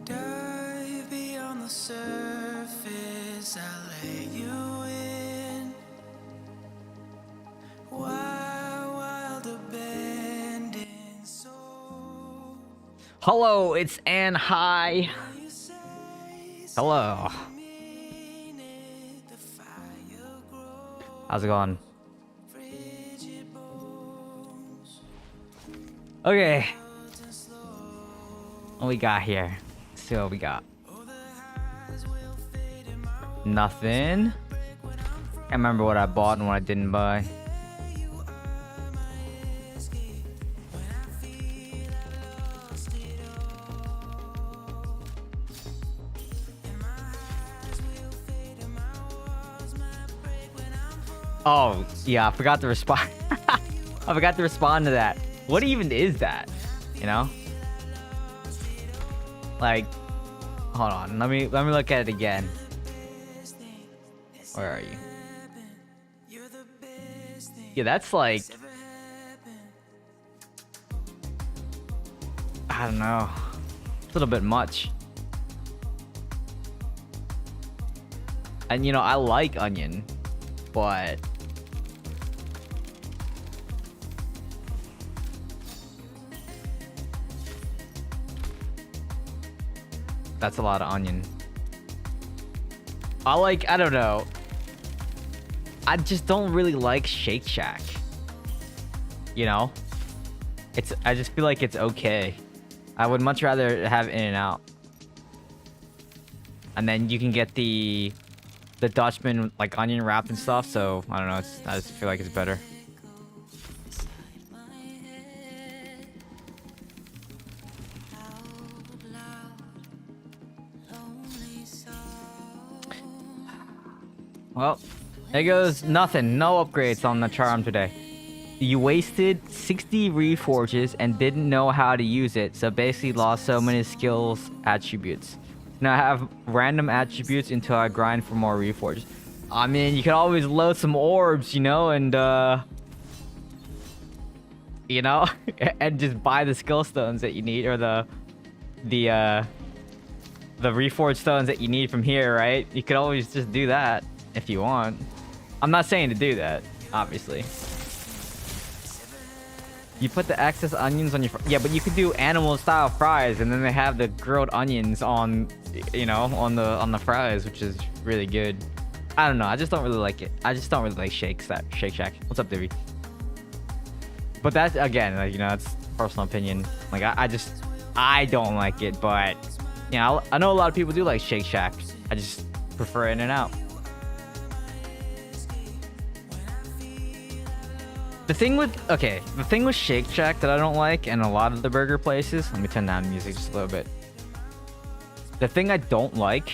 Dive beyond the surface, I let you in. Wild abandoned soul. Hello, it's Ann. Hi. Hello. How's it going? Okay. What we got here? Let's see what we got. Nothing. Can't remember what I bought and what I didn't buy. Oh, yeah, I forgot to respond. I forgot to respond to that. What even is that? You know? Like, hold on. Let me look at it again. Where are you? Yeah, that's like, I don't know. It's a little bit much. And you know, I like onion, but that's a lot of onion. I don't know. I just don't really like Shake Shack. You know? I just feel like it's okay. I would much rather have In-N-Out. And then you can get the Dutchman like onion wrapped and stuff, so I don't know, I just feel like it's better. Well, there goes nothing. No upgrades on the charm today. You wasted 60 reforges and didn't know how to use it, so basically lost so many skills attributes. Now I have random attributes until I grind for more reforges. I mean, you can always load some orbs, you know, and you know, and just buy the skill stones that you need, or the reforged stones that you need from here, right? You could always just do that if you want. I'm not saying to do that, obviously. You put the excess onions on your... Yeah, but you could do animal-style fries, and then they have the grilled onions on, you know, on the fries, which is really good. I don't know. I just don't really like it. I just don't really like Shake Shack. What's up, Divvy? But that's, again, like, you know, it's personal opinion. Like, I don't like it, but, you know, I know a lot of people do like Shake Shack. I just prefer In-N-Out. The thing with Shake Shack that I don't like, and a lot of the burger places, let me turn down the music just a little bit. The thing I don't like,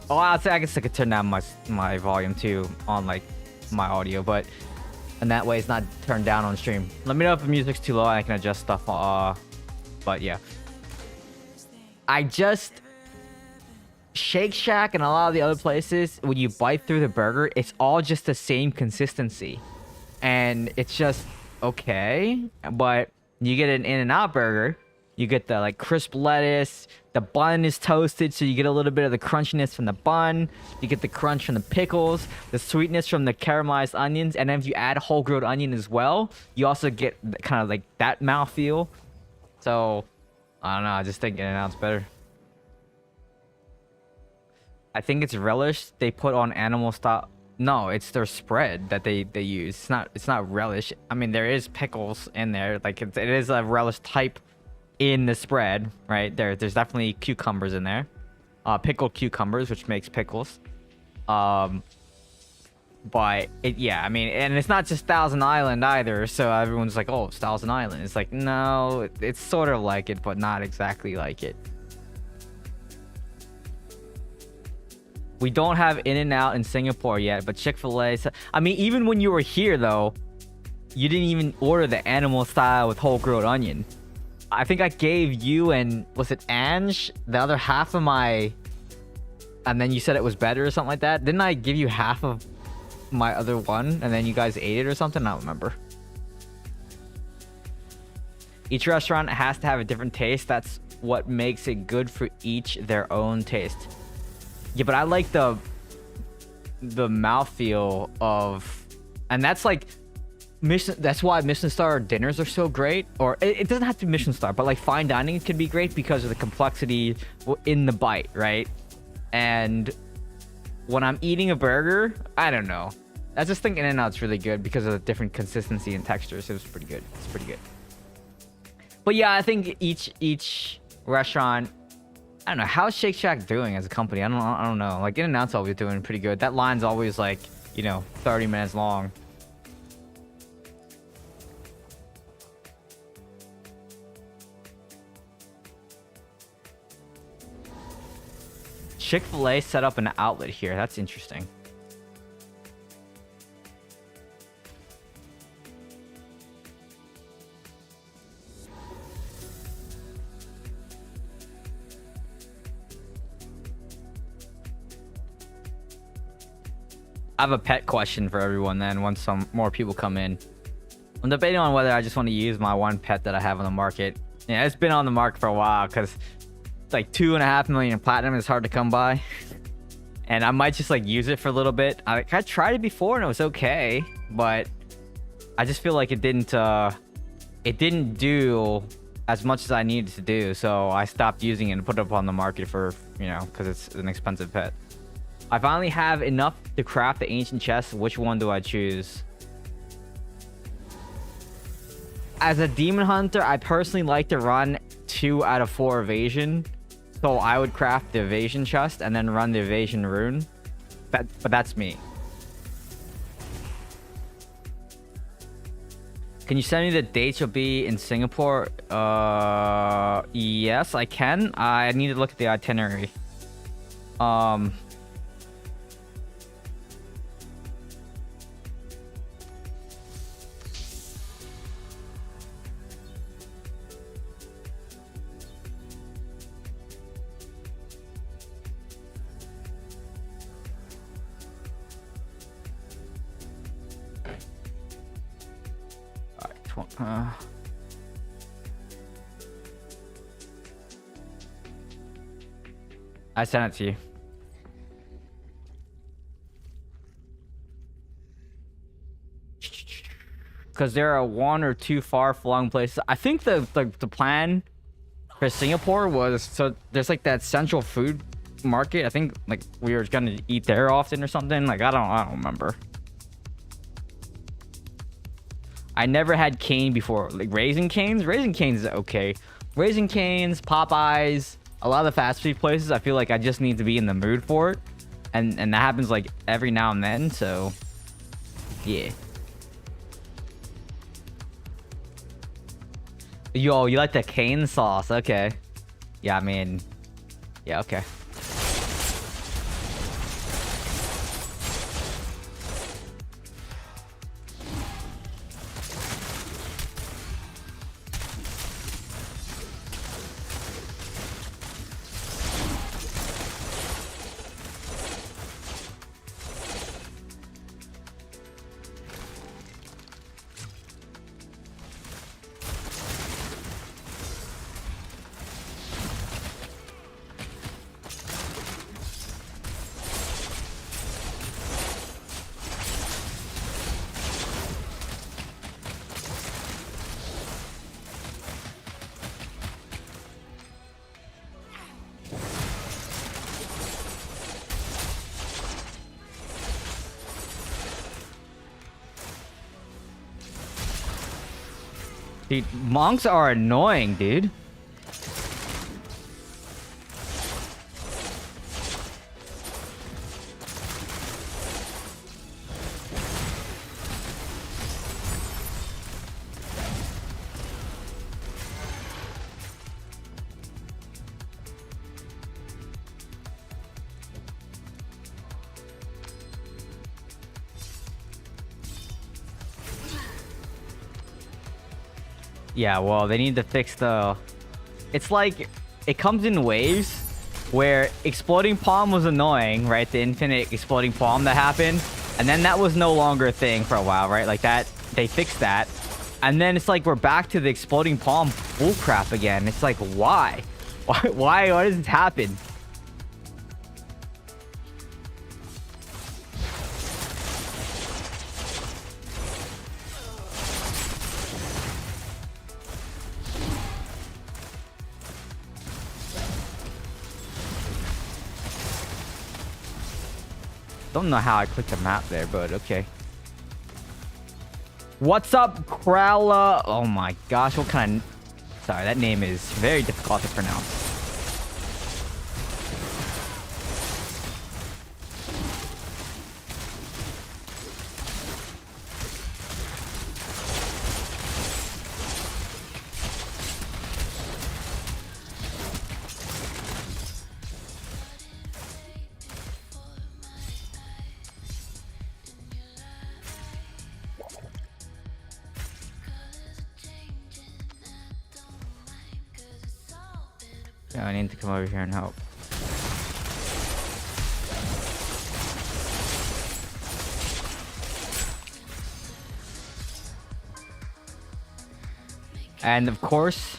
oh, I guess I could turn down my volume too on like my audio, but and that way it's not turned down on stream. Let me know if the music's too low, I can adjust stuff. But yeah, Shake Shack and a lot of the other places, when you bite through the burger, it's all just the same consistency. And it's just okay, but you get an In-N-Out burger, you get the like crisp lettuce, the bun is toasted, so you get a little bit of the crunchiness from the bun, you get the crunch from the pickles, the sweetness from the caramelized onions, and then if you add whole grilled onion as well, you also get kind of like that mouthfeel. So I don't know, I just think In-N-Out's better. I think it's relish they put on animal style. No, it's their spread that they use. It's not relish. I mean, there is pickles in there. Like it is a relish type in the spread, right? There's definitely cucumbers in there. Pickled cucumbers, which makes pickles. But yeah, I mean, and it's not just Thousand Island either. So everyone's like, oh, it's Thousand Island. It's like, no, it's sort of like it, but not exactly like it. We don't have In-N-Out in Singapore yet, but Chick-fil-A... I mean, even when you were here, though, you didn't even order the animal style with whole grilled onion. I think I gave you and... Was it Ange? The other half of my... And then you said it was better or something like that? Didn't I give you half of my other one? And then you guys ate it or something? I don't remember. Each restaurant has to have a different taste. That's what makes it good for each their own taste. Yeah, but I like the mouthfeel of, and that's like that's why Michelin star dinners are so great. Or it doesn't have to be Michelin star, but like fine dining can be great because of the complexity in the bite, right? And when I'm eating a burger, I don't know. I just think In-N-Out's really good because of the different consistency and textures. It was pretty good. It's pretty good. But yeah, I think each restaurant. I don't know, how's Shake Shack doing as a company? I don't know. Like In-N-Out's always doing pretty good. That line's always like, you know, 30 minutes long. Chick-fil-A set up an outlet here. That's interesting. I have a pet question for everyone then once some more people come in. I'm debating on whether I just want to use my one pet that I have on the market. Yeah, it's been on the market for a while because it's like 2.5 million in platinum is hard to come by. And I might just like use it for a little bit. I tried it before and it was okay, but I just feel like it didn't do as much as I needed to do. So I stopped using it and put it up on the market for, you know, because it's an expensive pet. I finally have enough to craft the ancient chest. Which one do I choose? As a demon hunter, I personally like to run 2 out of 4 evasion. So I would craft the evasion chest and then run the evasion rune. But that's me. Can you send me the dates you'll be in Singapore? Yes, I can. I need to look at the itinerary. Which one? I sent it to you. Because there are 1 or 2 far-flung places. I think the plan for Singapore was so there's like that central food market. I think like we were gonna eat there often or something. Like I don't remember. I never had cane before. Like Raising Canes is okay. Raising Canes, Popeyes, a lot of the fast food places. I feel like I just need to be in the mood for it, and that happens like every now and then. So yeah. Yo, you like the cane sauce? Okay. Yeah, I mean, yeah, okay. Dude, monks are annoying, dude. Yeah, well, they need to fix the... It's like, it comes in waves, where Exploding Palm was annoying, right? The infinite Exploding Palm that happened. And then that was no longer a thing for a while, right? Like that, they fixed that. And then it's like we're back to the Exploding Palm bullcrap again. It's like, why? Why does this happen? Don't know how I clicked the map there, but okay. What's up, Krala? Oh my gosh, what kind of... Sorry, that name is very difficult to pronounce. I need to come over here and help. And of course,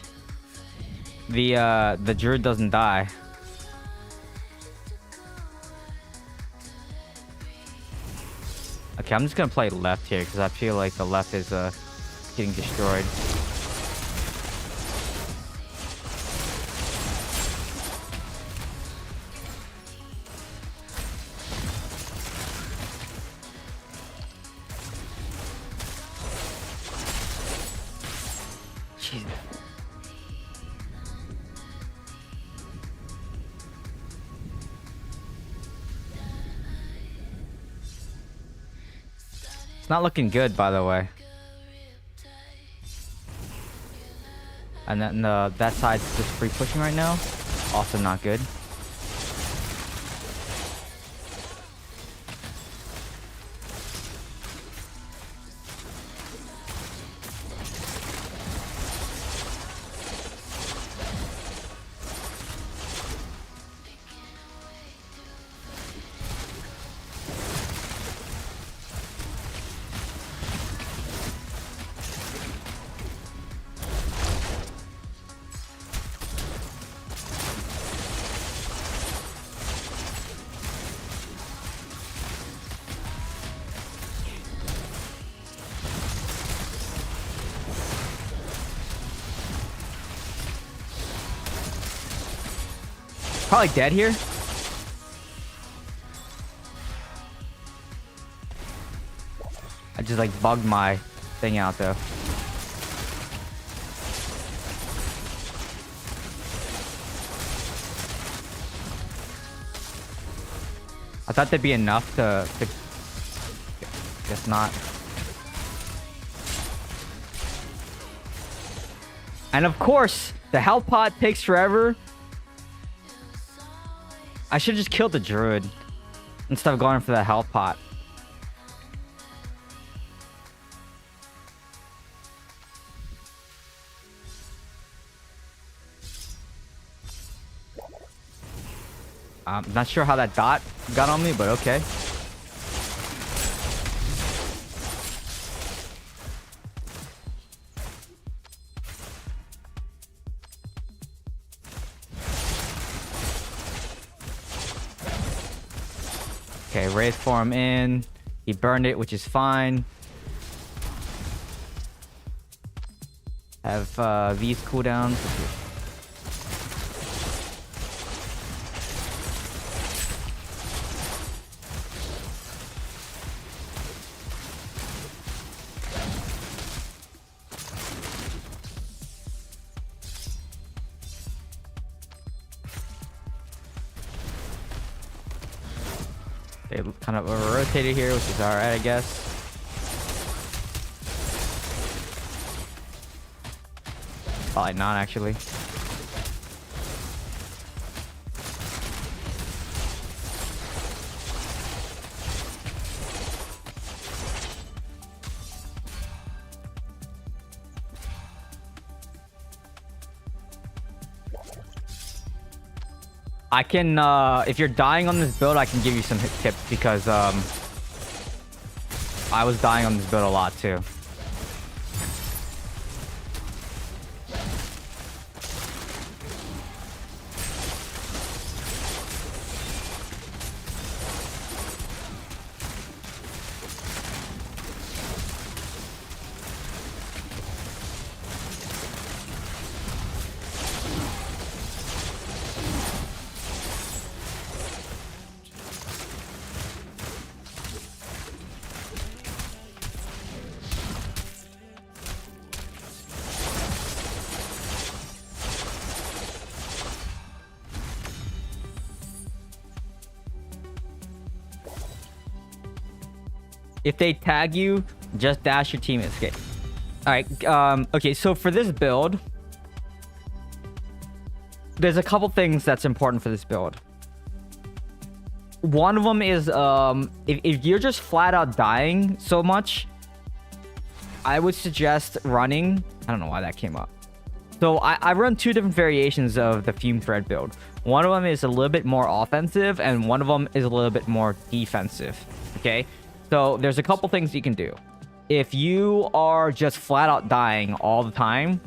the druid doesn't die. Okay, I'm just gonna play left here because I feel like the left is getting destroyed. It's not looking good, by the way. And then that side's just free pushing right now. Also not good. Probably dead here. I just like bugged my thing out though. I thought there'd be enough to guess not. And of course, the health pot takes forever. I should just kill the druid instead of going for the health pot. I'm not sure how that dot got on me, but okay. Okay, Wraith form in. He burned it, which is fine. Have these cooldowns. They kind of rotated here, which is alright, I guess. Probably not, actually. I can, if you're dying on this build, I can give you some tips because, I was dying on this build a lot too. If they tag you, just dash your team escape. All right. Okay. So for this build, there's a couple things that's important for this build. One of them is if you're just flat out dying so much, I would suggest running. I don't know why that came up. So I run two different variations of the Fume thread build. One of them is a little bit more offensive, and one of them is a little bit more defensive. Okay. So there's a couple things you can do. If you are just flat out dying all the time,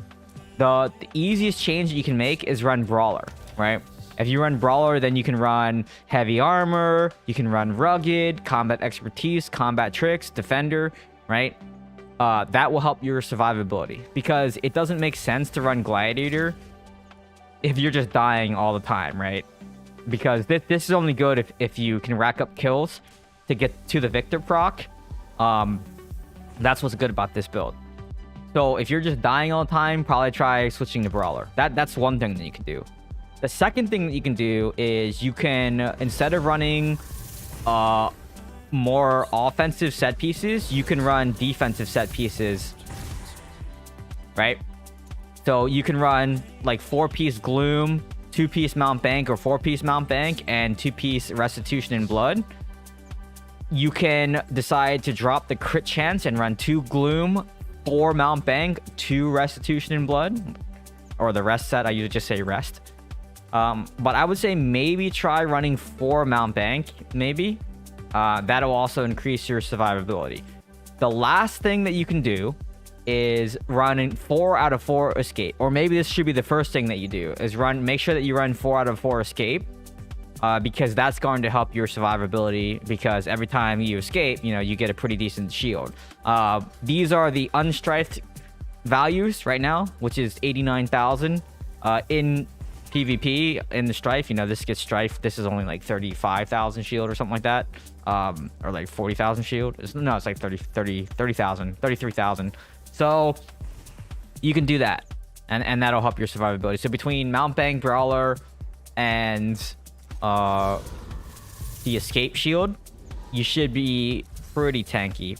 the easiest change that you can make is run Brawler, right? If you run Brawler, then you can run Heavy Armor, you can run Rugged, Combat Expertise, Combat Tricks, Defender, right? That will help your survivability because it doesn't make sense to run Gladiator if you're just dying all the time, right? Because this is only good if you can rack up kills to get to the Victor proc. That's what's good about this build. So if you're just dying all the time, probably try switching to Brawler. That's one thing that you can do. The second thing that you can do is you can, instead of running more offensive set pieces, you can run defensive set pieces, right? So you can run like 4-piece Gloom, 2-piece Mount Bank, or 4-piece Mount Bank, and 2-piece Restitution in Blood. You can decide to drop the crit chance and run 2 Gloom, 4 Mount Bank, 2 Restitution in Blood, or the rest set. I usually just say rest. But I would say maybe try running 4 Mount Bank, maybe. That'll also increase your survivability. The last thing that you can do is running 4 out of 4 escape, or maybe this should be the first thing that you do is make sure that you run 4 out of 4 escape. Because that's going to help your survivability, because every time you escape, you get a pretty decent shield. These are the unstrifed values right now, which is 89,000. In PvP in the Strife, you know, this gets Strife. This is only like 35,000 shield or something like that. Or like 40,000 shield. No, it's like 30,000, 33,000. So you can do that. And that'll help your survivability. So between Mountebank, Brawler, and the Escape Shield, you should be pretty tanky.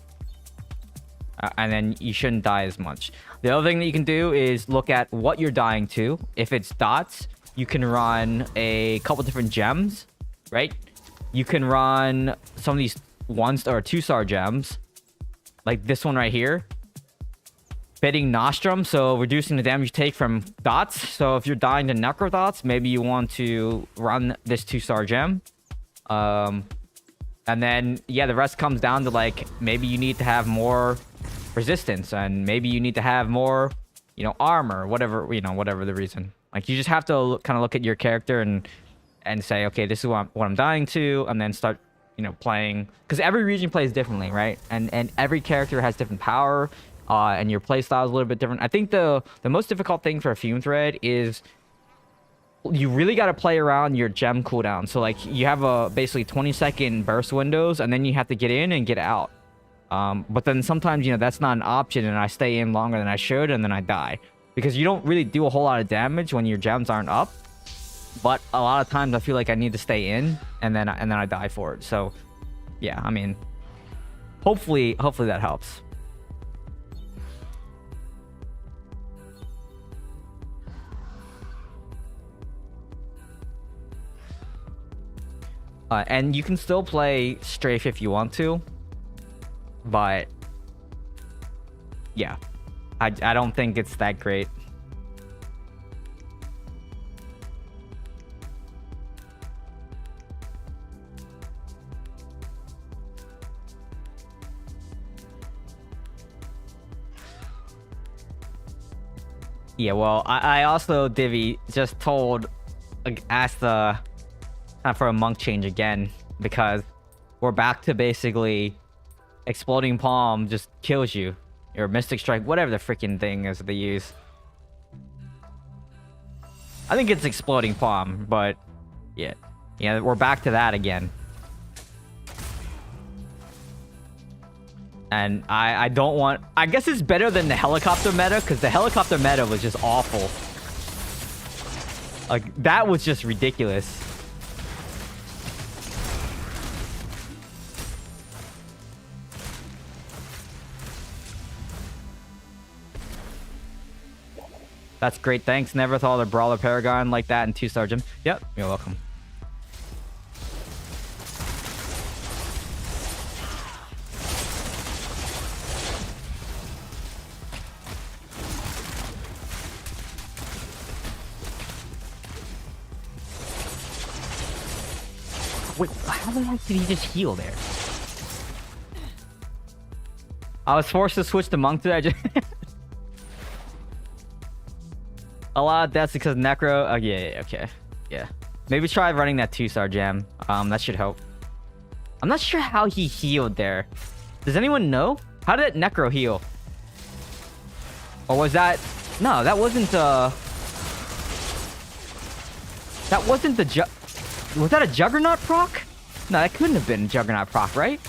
And then you shouldn't die as much. The other thing that you can do is look at what you're dying to. If it's dots, you can run a couple different gems, right? You can run some of these 1 or 2-star gems, like this one right here. Bidding Nostrum, so reducing the damage you take from dots. So if you're dying to Necro dots, maybe you want to run this 2-star gem. And then, yeah, the rest comes down to, like, maybe you need to have more resistance, and maybe you need to have more, you know, armor, whatever, you know, whatever the reason. Like, you just have to kind of look at your character and say, okay, this is what I'm dying to, and then start, you know, playing. Because every region plays differently, right? And every character has different power. And your playstyle is a little bit different. I think the most difficult thing for a Fume thread is you really got to play around your gem cooldown. So like you have a basically 20-second burst windows, and then you have to get in and get out. But then sometimes, you know, that's not an option, and I stay in longer than I should, and then I die because you don't really do a whole lot of damage when your gems aren't up. But a lot of times I feel like I need to stay in, and then I die for it. So yeah, I mean, hopefully that helps. And you can still play Strafe if you want to, but yeah, I don't think it's that great. Yeah, well, I also, Divi, just asked for a monk change again, because we're back to basically Exploding Palm just kills you, or Mystic Strike, whatever the freaking thing is they use. I think it's Exploding Palm, but yeah, we're back to that again. And I don't want... I guess it's better than the helicopter meta, because the helicopter meta was just awful. Like, that was just ridiculous. That's great, thanks. Never thought of Brawler Paragon like that in 2-star gem. Yep, you're welcome. Wait, how the heck did he just heal there? I was forced to switch to Monk today. I just... A lot of that's because Necro... Oh, yeah, okay. Yeah. Maybe try running that 2-star gem. That should help. I'm not sure how he healed there. Does anyone know? How did Necro heal? Or was that... No, that wasn't, That wasn't the Was that a Juggernaut proc? No, that couldn't have been a Juggernaut proc, right?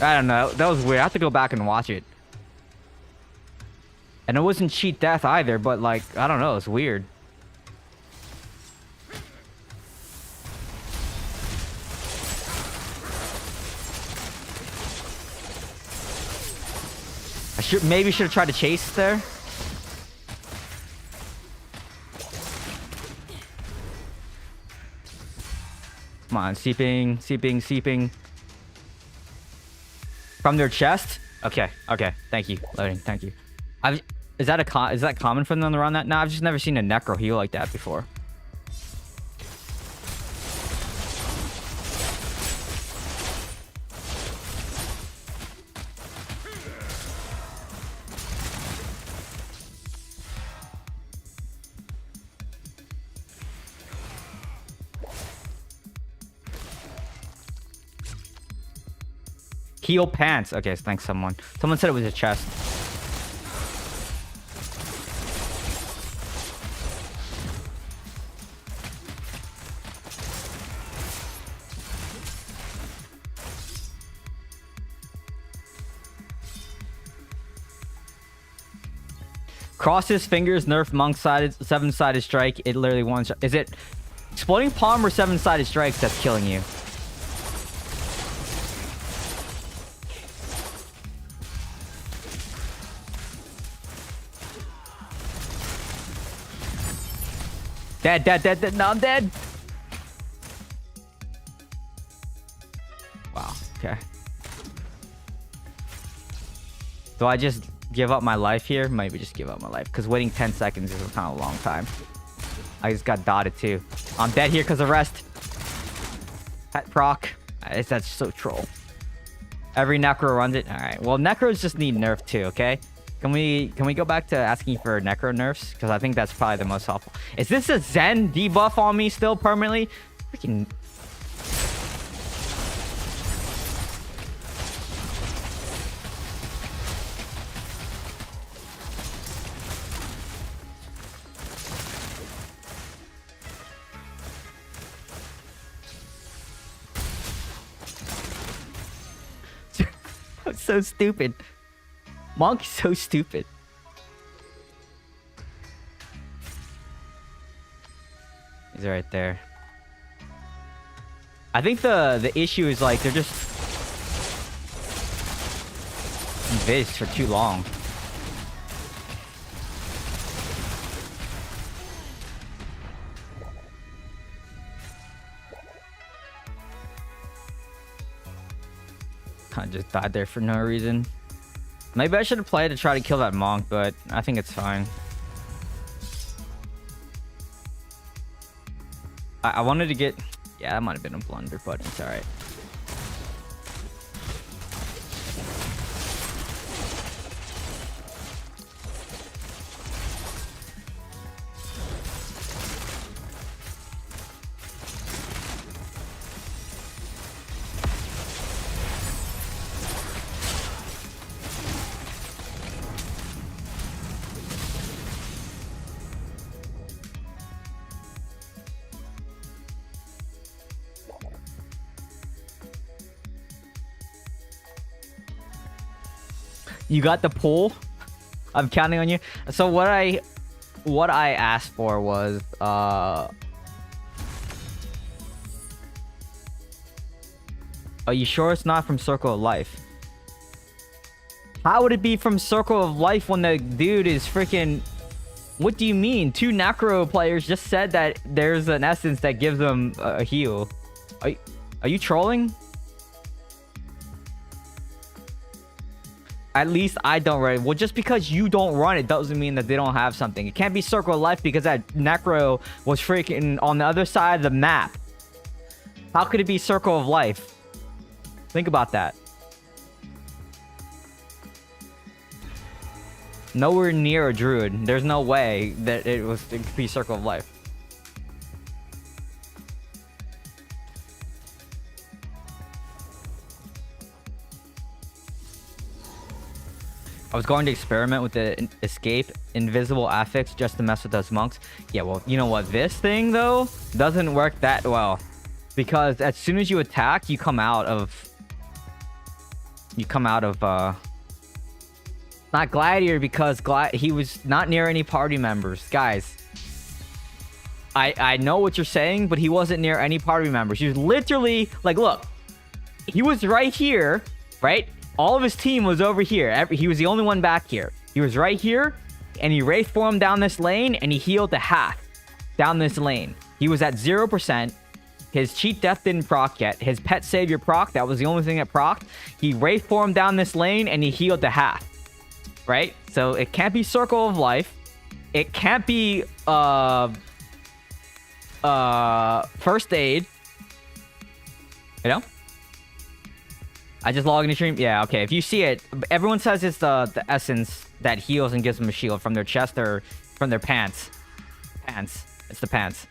I don't know. That was weird. I have to go back and watch it. And it wasn't cheat death either, but like, I don't know, it's weird. I maybe should have tried to chase there. Come on, seeping. From their chest? Okay, thank you. Loading, thank you. Is that common for them to run that? No, I've just never seen a Necro heal like that before. Heal pants. Okay, thanks someone. Someone said it was a chest. Cross his fingers, nerf monk-sided, 7-sided strike. It literally one shot. Is it exploding palm or 7-sided strikes that's killing you? Dead, dead, dead, dead. No, I'm dead. Wow, okay. Do I just give up my life here? Maybe just give up my life. Because waiting 10 seconds is kind of a long time. I just got dotted too. I'm dead here because of rest. Pet proc. That's so troll. Every necro runs it. Alright. Well, necros just need nerf too, okay? Can we go back to asking for necro nerfs? Because I think that's probably the most helpful. Is this a Zen debuff on me still permanently? Freaking... so stupid. Monk is so stupid. He's right there. I think the issue is like they're just invis for too long. I just died there for no reason. Maybe I should have played to try to kill that monk, but I think it's fine. I wanted to get... Yeah, that might have been a blunder, but it's alright. You got the pull. I'm counting on you. So what I asked for was are you sure it's not from Circle of Life? How would it be from Circle of Life when the dude is freaking... What do you mean? 2 Necro players just said that there's an essence that gives them a heal. Are you trolling? At least I don't run it. Well, just because you don't run it doesn't mean that they don't have something. It can't be Circle of Life because that Necro was freaking on the other side of the map. How could it be Circle of Life? Think about that. Nowhere near a druid. There's no way that it could be Circle of Life. I was going to experiment with the escape invisible affix just to mess with those monks. Yeah, well, you know what? This thing, though, doesn't work that well. Because as soon as you attack, you come out of... Not Gladiator, because he was not near any party members. Guys, I know what you're saying, but he wasn't near any party members. He was literally... Like, look. He was right here, right? All of his team was over here. He was the only one back here. He was right here, and he wraith formed down this lane, and he healed the half down this lane. He was at 0%. His cheat death didn't proc yet. His pet savior proc. That was the only thing that procced. He wraith formed down this lane, and he healed the half. Right? So it can't be Circle of Life. It can't be first aid. You know? I just log into stream. Yeah, okay. If you see it, everyone says it's the essence that heals and gives them a shield from their chest or from their pants. Pants. It's the pants.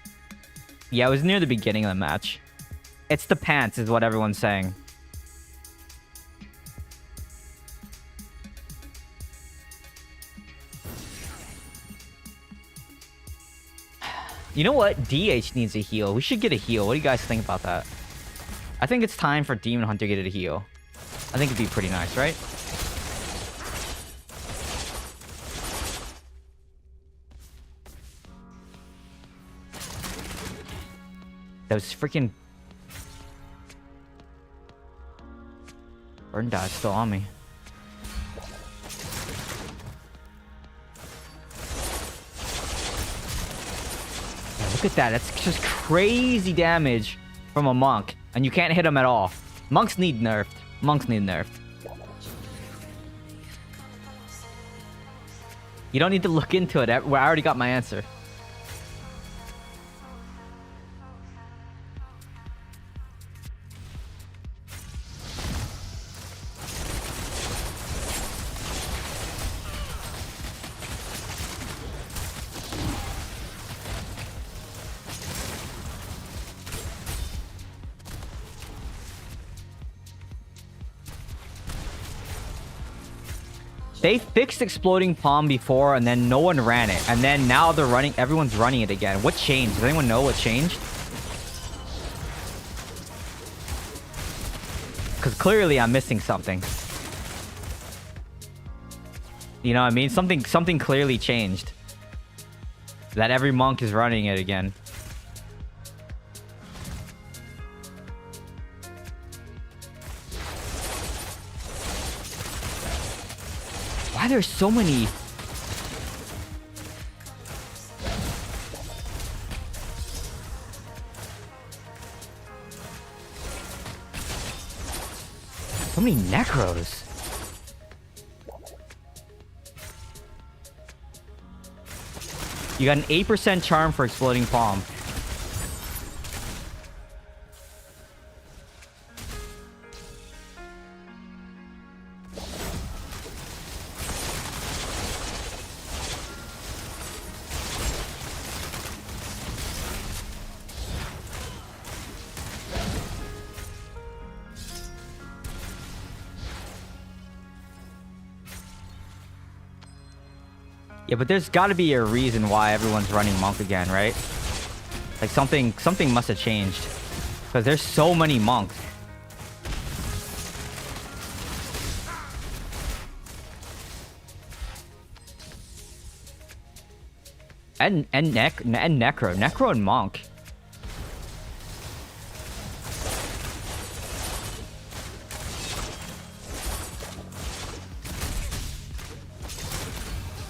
Yeah, it was near the beginning of the match. It's the pants is what everyone's saying. You know what? DH needs a heal. We should get a heal. What do you guys think about that? I think it's time for Demon Hunter to get a heal. I think it'd be pretty nice, right? Those freaking burn dodge still on me. Yeah, look at that. That's just crazy damage from a monk. And you can't hit him at all. Monks need nerfed. Monks need nerfed. You don't need to look into it. I already got my answer. They fixed exploding palm before and then no one ran it. And then now they're running, everyone's running it again. What changed? Does anyone know what changed? Because clearly I'm missing something. You know what I mean? Something clearly changed. That every monk is running it again. Why there's so many? So many necros. You got an 8% charm for exploding palm. Yeah, but there's got to be a reason why everyone's running monk again, right? Like something must have changed. Because there's so many monks. And necro and monk.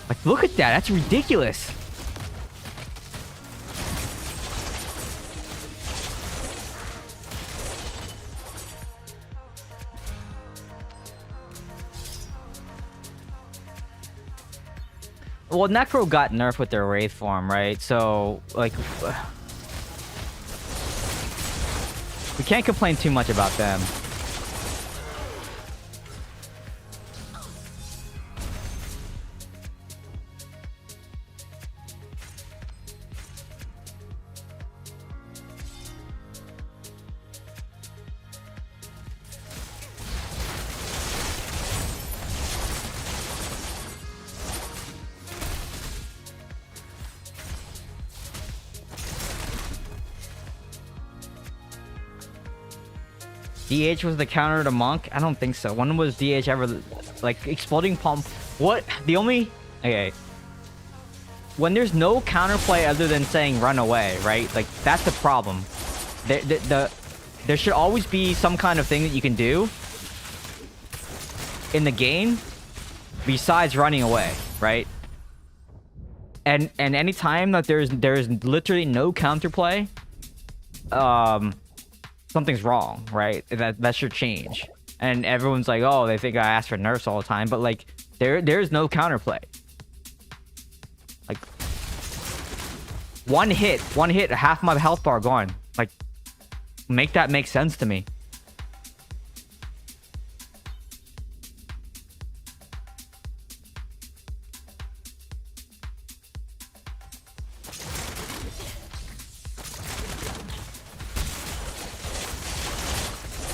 Like, look at that. That's ridiculous. Well, Necro got nerfed with their Wraith form, right? So, like, we can't complain too much about them. DH was the counter to Monk? I don't think so. When was DH ever... Like, exploding palm... What? The only... Okay. When there's no counterplay other than saying run away, right? Like, that's the problem. There should always be some kind of thing that you can do in the game besides running away, right? And any time that there's literally no counterplay, something's wrong, right? That should change. And everyone's like, oh, they think I ask for nerfs all the time, but like there's no counterplay. Like one hit, half my health bar gone. Like, make that make sense to me.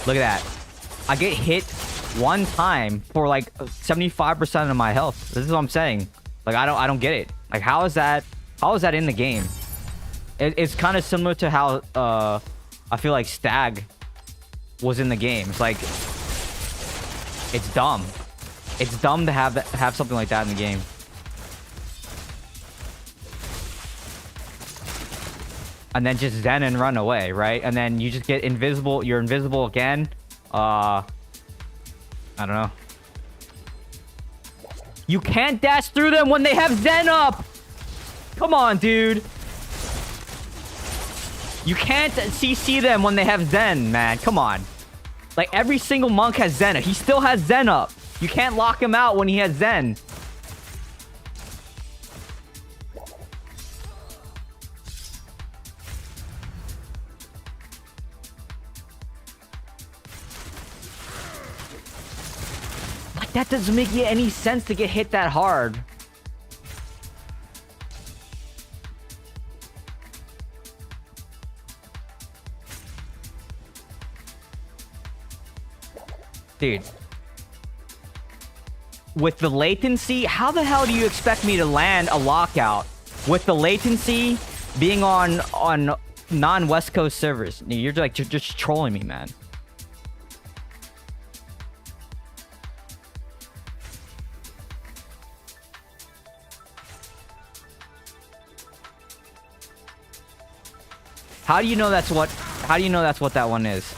Look at that. I get hit one time for like 75% of my health. This is what I'm saying. Like, I don't get it. Like, how is that in the game? It's kind of similar to how I feel like Stag was in the game. It's like, it's dumb. It's dumb to have something like that in the game. and then just zen and run away, right? And then you just get invisible. You're invisible again. I don't know. You can't dash through them when they have zen up. Come on, dude. You can't CC them when they have zen, man. Come on. Like, every single monk has zen. He still has zen up. You can't lock him out when he has zen. Like, that doesn't make any sense to get hit that hard. Dude. With the latency, how the hell do you expect me to land a lockout? With the latency being on non-West Coast servers. You're just trolling me, man. How do you know that's what that one is?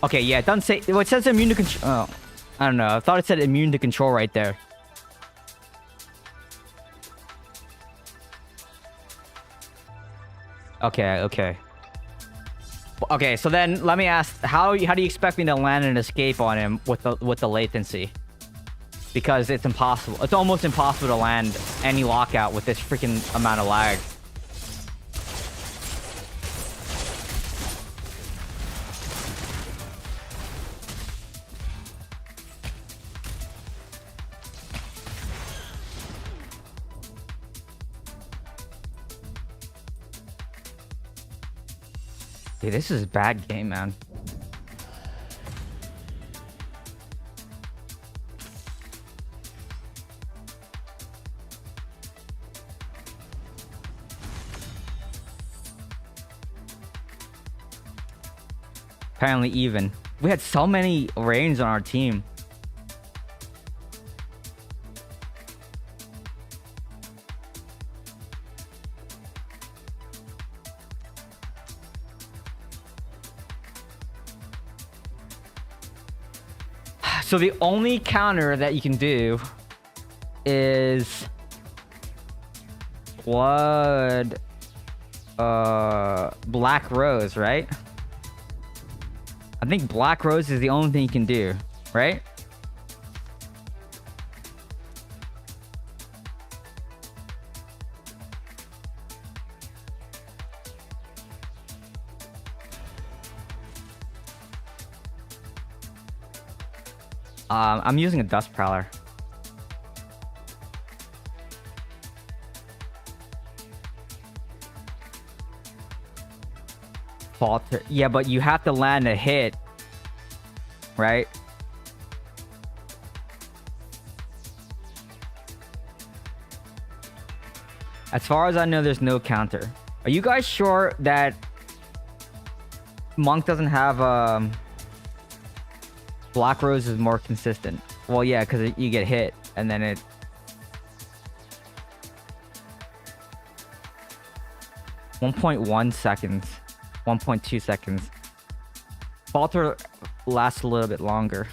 Okay, yeah, it doesn't say... Well, it says immune to control... Oh, I don't know. I thought it said immune to control right there. Okay, okay. Okay, so then let me ask, how do you expect me to land an escape on him with the latency? Because it's impossible. It's almost impossible to land any lockout with this freaking amount of lag. Dude, this is a bad game, man. Apparently even. We had so many rains on our team. So the only counter that you can do is blood Black Rose, right? I think Black Rose is the only thing you can do, right? I'm using a Dust Prowler. Falter. Yeah, but you have to land a hit, right? As far as I know, there's no counter. Are you guys sure that Monk doesn't have Black Rose is more consistent? Well, yeah, because you get hit and then it... .1 seconds. 1.2 seconds. Falter lasts a little bit longer.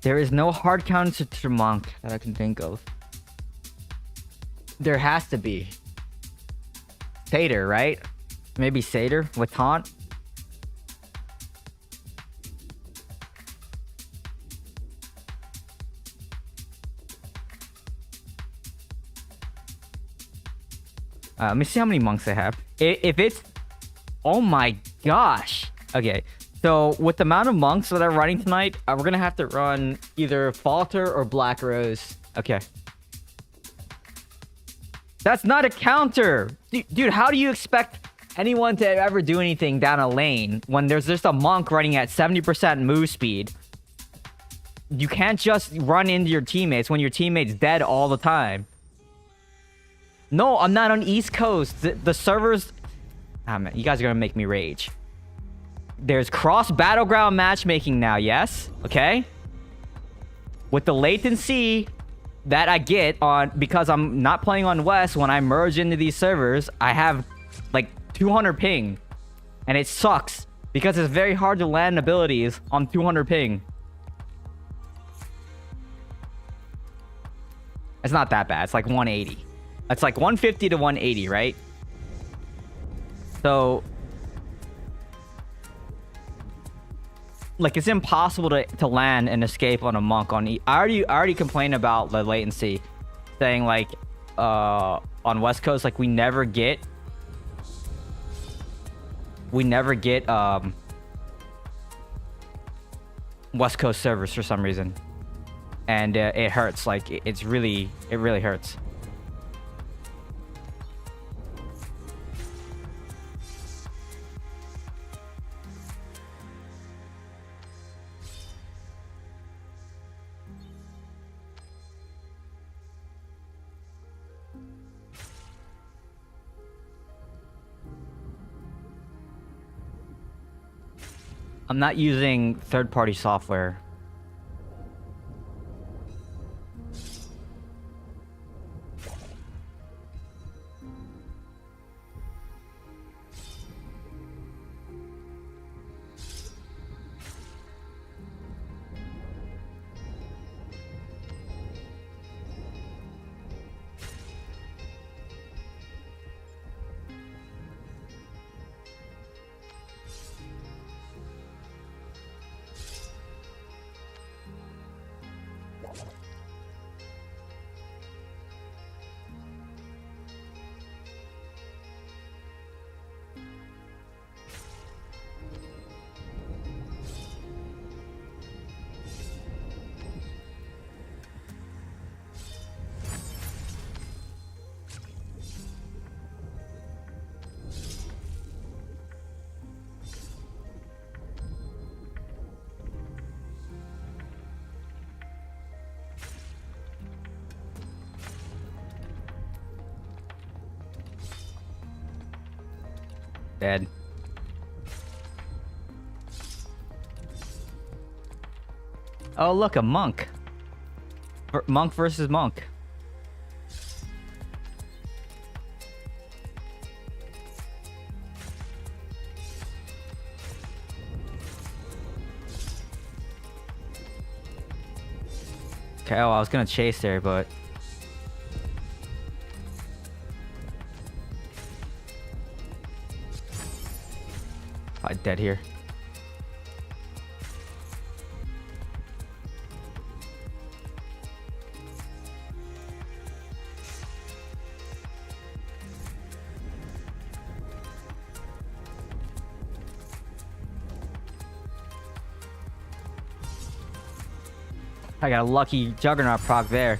There is no hard counter to Monk that I can think of. There has to be. Satyr, right? Maybe Satyr with taunt. Let me see how many monks I have. If it's... Oh my gosh. Okay. So, with the amount of monks that are running tonight, we're going to have to run either Falter or Black Rose. Okay. That's not a counter! Dude, how do you expect anyone to ever do anything down a lane when there's just a monk running at 70% move speed? You can't just run into your teammates when your teammate's dead all the time. No, I'm not on East Coast. The servers... Ah, man, you guys are gonna make me rage. There's cross Battleground matchmaking now, yes? Okay? With the latency that I get on... Because I'm not playing on West, when I merge into these servers, I have like 200 ping. And it sucks. Because it's very hard to land abilities on 200 ping. It's not that bad. It's like 180. It's like 150 to 180, right? So... Like, it's impossible to land and escape on a monk on I already complained about the latency. Saying, like, on West Coast, like, we never get... West Coast servers for some reason. And it hurts. Like, it really hurts. I'm not using third-party software. Dead. Oh, look, a monk. Monk versus monk. Okay, oh, I was gonna chase there, but... Probably dead here. I got a lucky Juggernaut proc there.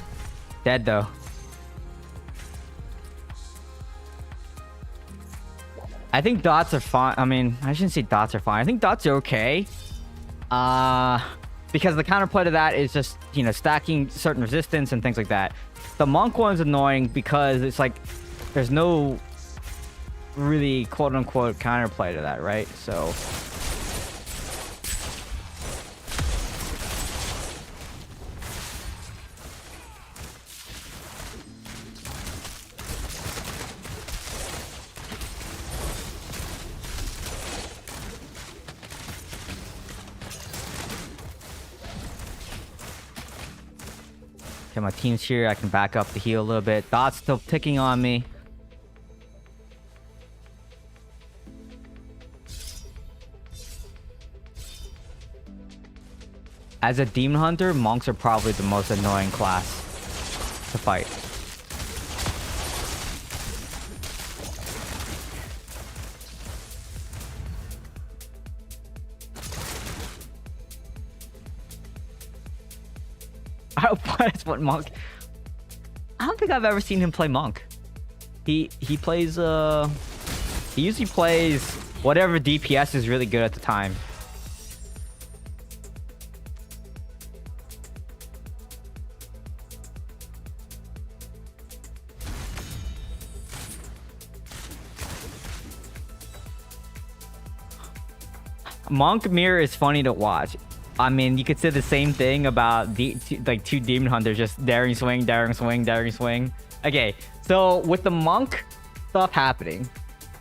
Dead though. I think dots are fine. I mean, I shouldn't say dots are fine. I think dots are okay. Because the counterplay to that is just, you know, stacking certain resistance and things like that. The monk one's annoying because it's like there's no really quote-unquote counterplay to that, right? So... Okay, my team's here. I can back up to heal a little bit. Dot's still ticking on me. As a demon hunter, monks are probably the most annoying class to fight. That's what monk. I don't think I've ever seen him play monk. He plays he usually plays whatever DPS is really good at the time. Monk Mirror is funny to watch. I mean, you could say the same thing about the like two demon hunters just daring swing, daring swing, daring swing. Okay, so with the monk stuff happening,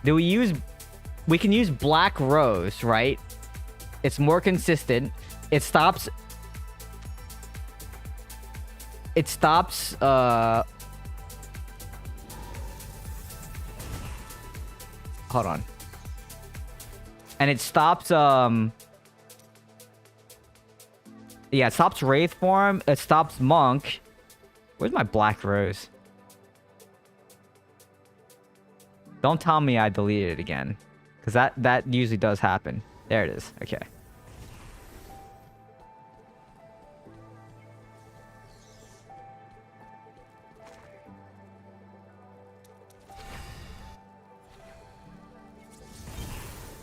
we can use Black Rose, right? It's more consistent. It stops hold on. And it stops yeah, it stops Wraith form, it stops Monk. Where's my Black Rose? Don't tell me I deleted it again. Because that usually does happen. There it is. Okay.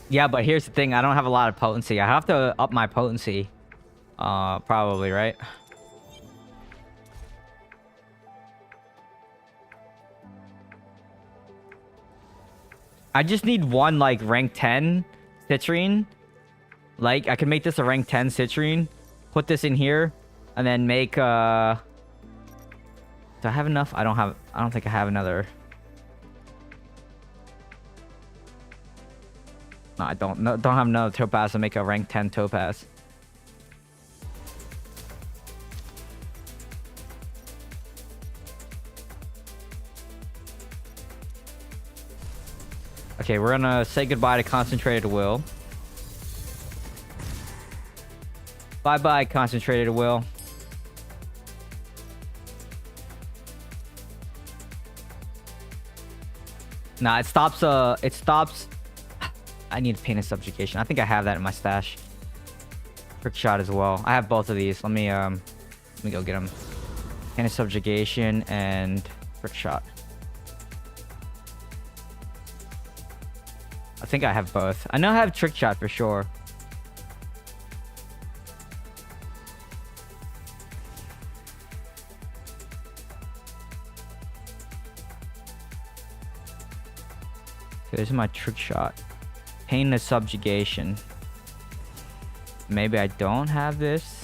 Yeah, but here's the thing. I don't have a lot of potency. I have to up my potency. Probably, right? I just need one, like, rank 10 citrine. Like, I can make this a rank 10 citrine. Put this in here. And then make, do I have enough? I don't think I have another. No, I don't. No, don't have another topaz to make a rank 10 topaz. Okay, we're gonna say goodbye to Concentrated Will. Bye-bye, Concentrated Will. Nah, it stops, I need Painted Subjugation. I think I have that in my stash. Trick Shot as well. I have both of these. Let me go get them. Painted Subjugation and Trick Shot. I think I have both. I know I have Trick Shot for sure. Okay, this is my Trick Shot. Painted Subjugation. Maybe I don't have this.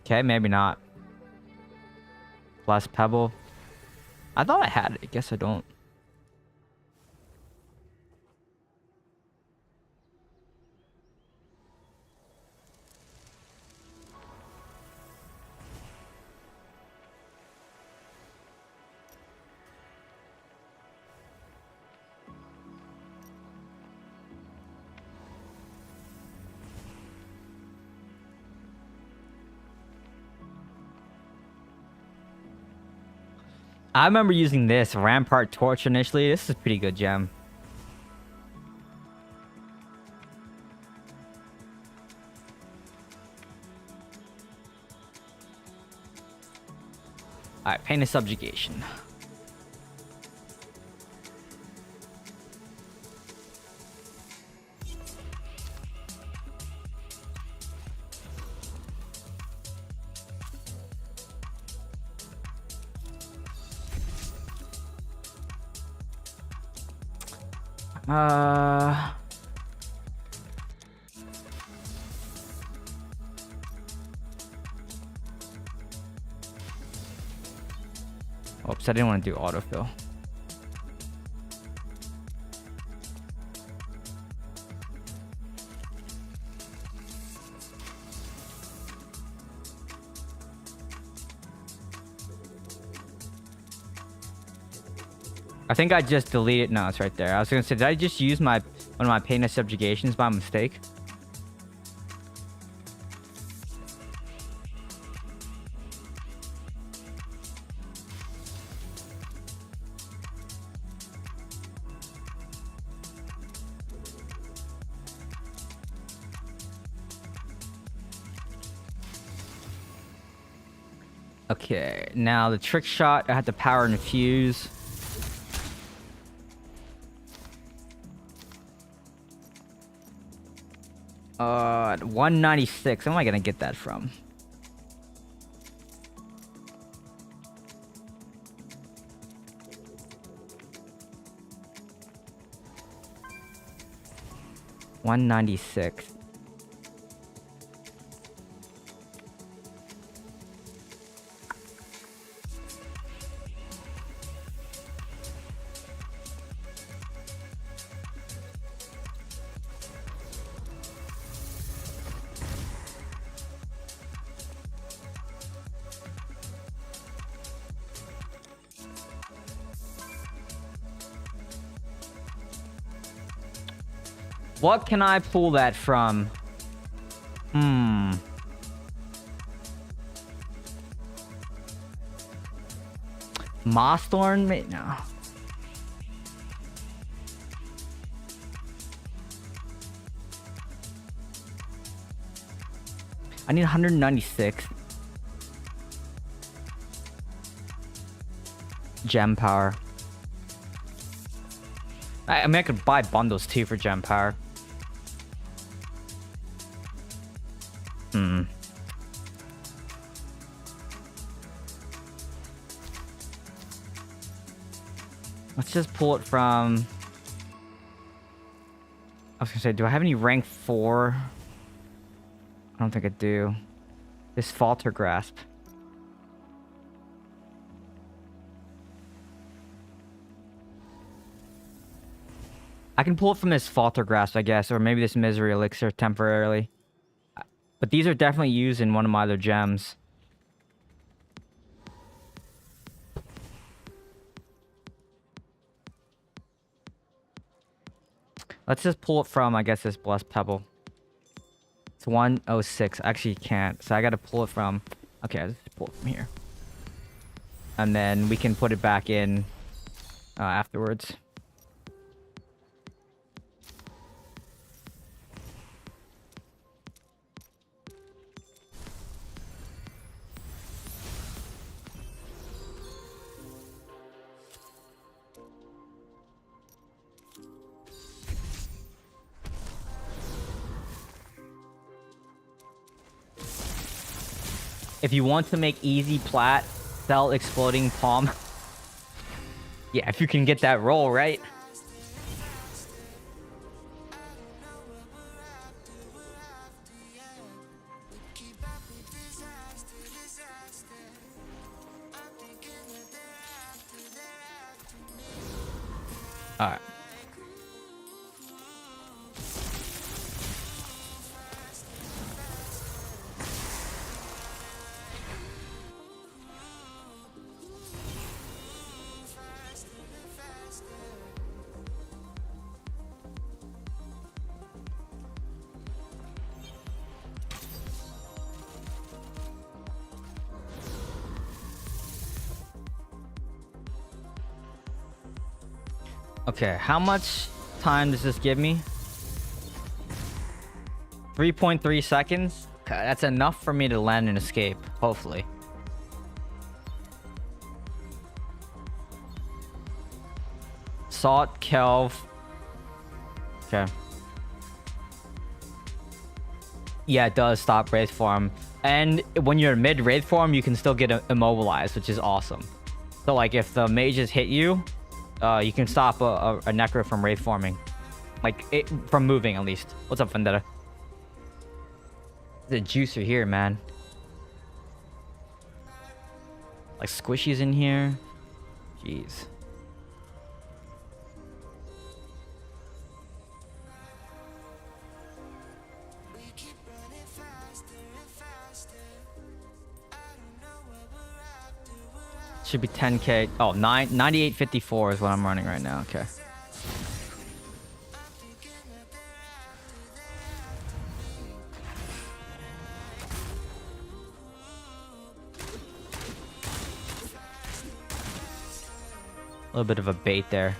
Okay, maybe not. Plus Pebble. I thought I had it. I guess I don't. I remember using this Rampart Torch initially. This is a pretty good gem. Alright, Painted Subjugation. Oops, I didn't want to do autofill. I think I just deleted. No, it's right there. I was gonna say, did I just use one of my Painted Subjugations by mistake? Okay, now the Trick Shot. I had to power infuse. 196. Where am I gonna get that from? $196. What can I pull that from? Mossthorn? No. I need 196. Gem power. I mean, I could buy bundles too for gem power. Let's just pull it from... I was gonna say, do I have any rank 4? I don't think I do. This Falter Grasp. I can pull it from this Falter Grasp, I guess, or maybe this Misery Elixir temporarily. But these are definitely used in one of my other gems. Let's just pull it from, I guess, this Blessed Pebble. It's 106. I actually can't, so I gotta pull it from... Okay, let's just pull it from here. And then we can put it back in afterwards. If you want to make easy plat, sell Exploding Palm. Yeah, if you can get that roll, right? Alright. Okay, how much time does this give me? 3.3 seconds? Okay, that's enough for me to land and escape, hopefully. Salt, Kelv. Okay. Yeah, it does stop Wraith Form. And when you're mid Wraith Form, you can still get immobilized, which is awesome. So, like, if the mages hit you, you can stop a Necro from Wraith forming. Like, from moving, at least. What's up, Vendetta? The juicer here, man. Like, squishies in here. Jeez. Should be 10k. Oh, 98.54 is what I'm running right now. Okay. A little bit of a bait there.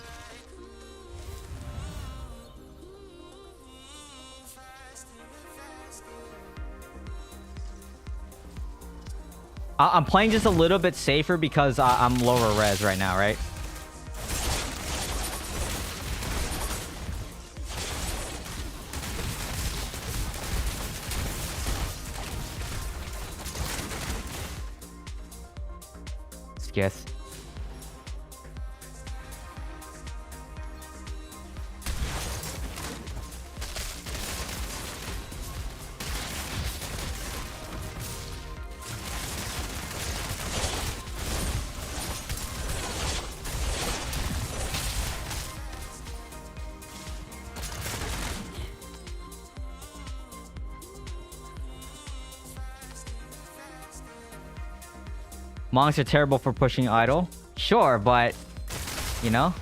I'm playing just a little bit safer because I'm lower res right now, right? guess. Monks are terrible for pushing idle. Sure, but you know.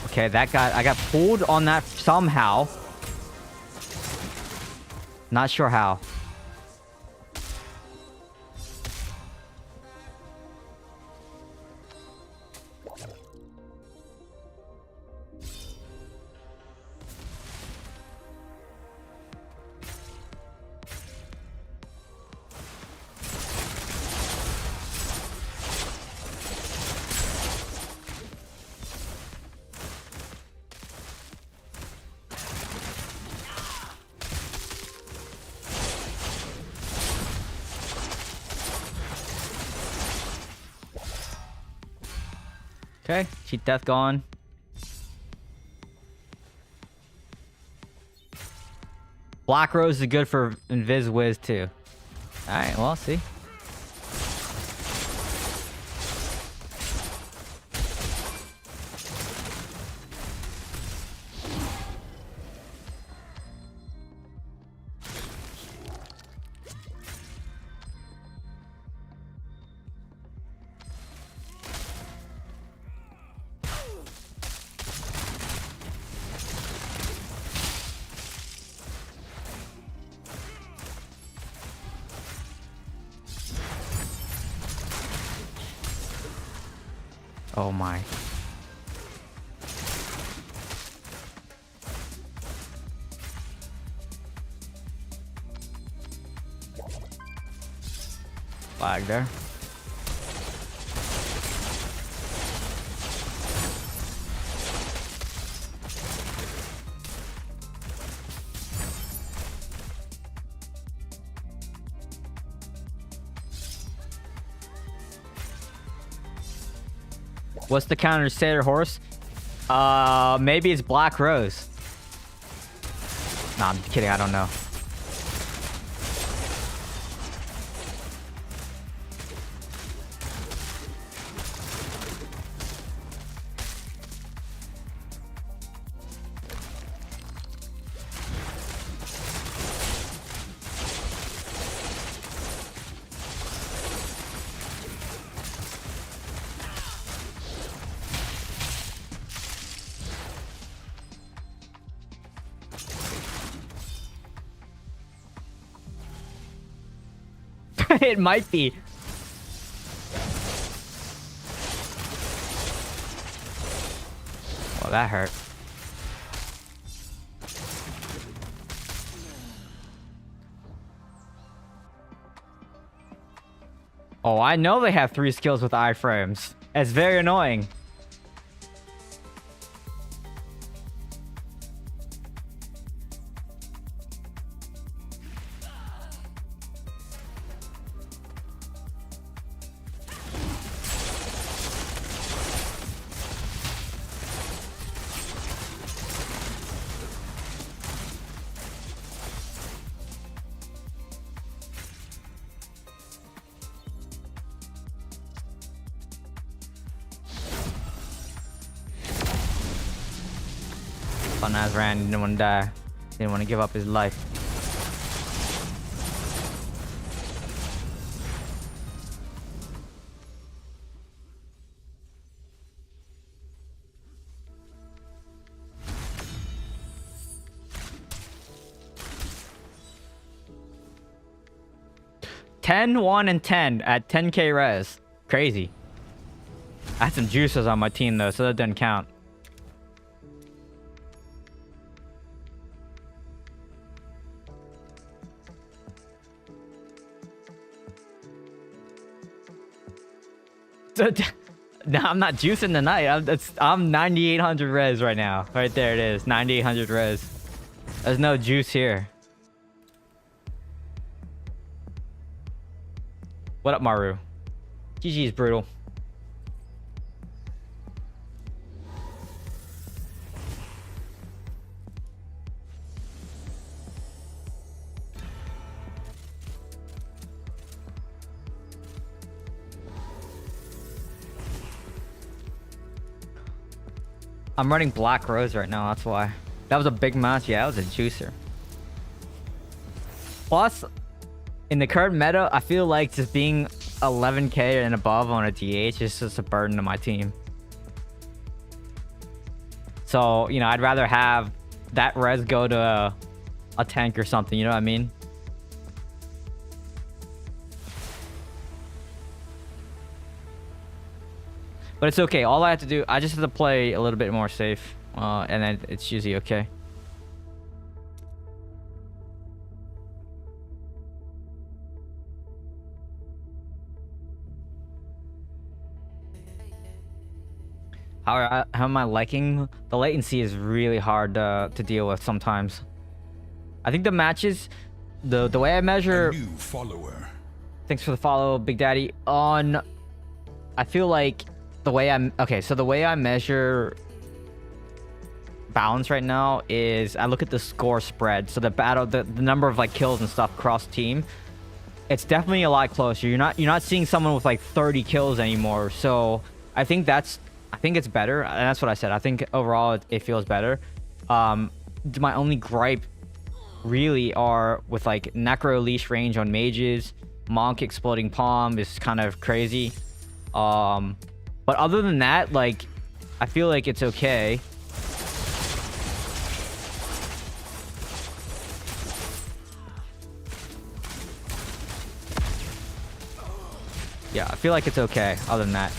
Okay, that guy, I got pulled on that somehow. Not sure how. Okay, cheat death gone. Black Rose is good for Invis Wiz too. Alright, well, see. Oh my. Flag there. What's the counter to Satyr Horse? Maybe it's Black Rose. Nah, I'm kidding. I don't know. It might be. Well, that hurt. Oh, I know they have 3 skills with iframes. It's very annoying. Fun ass ran, didn't want to die. Didn't want to give up his life. $10, 1, and 10 at 10k res. Crazy. I had some juices on my team though, so that doesn't count. No, I'm not juicing tonight. I'm 9800 res right now. Right there it is. 9800 res. There's no juice here. What up, Maru? GG is brutal. I'm running Black Rose right now, that's why. That was a big match. Yeah, that was a juicer. Plus, in the current meta, I feel like just being 11k and above on a DH is just a burden to my team. So, you know, I'd rather have that res go to a tank or something, you know what I mean? But it's okay. All I have to do, I just have to play a little bit more safe. And then it's usually okay. How am I liking? The latency is really hard to deal with sometimes. I think the matches, the way I measure... A new follower. Thanks for the follow, Big Daddy. I feel like the way the way I measure balance right now is I look at the score spread. So the number of like kills and stuff cross team. It's definitely a lot closer. You're not seeing someone with like 30 kills anymore. So I think it's better, and that's what I said. I think overall it feels better. My only gripe really are with like Necro leash range on mages. Monk exploding palm is kind of crazy. But other than that, like, I feel like it's okay. Yeah, I feel like it's okay other than that.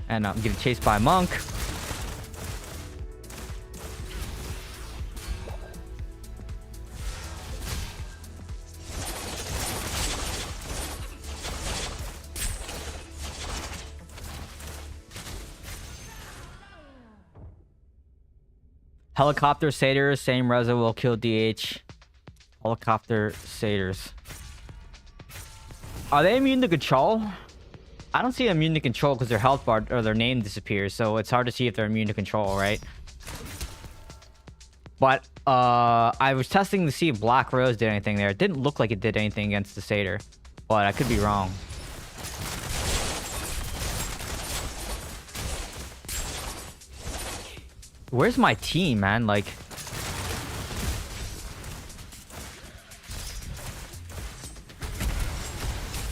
And I'm getting chased by a monk. Helicopter satyrs, same Reza will kill DH. Helicopter satyrs. Are they immune to control? I don't see immune to control because their health bar or their name disappears, so it's hard to see if they're immune to control, right? But I was testing to see if Black Rose did anything there. It didn't look like it did anything against the satyr, but I could be wrong. Where's my team, man? Like...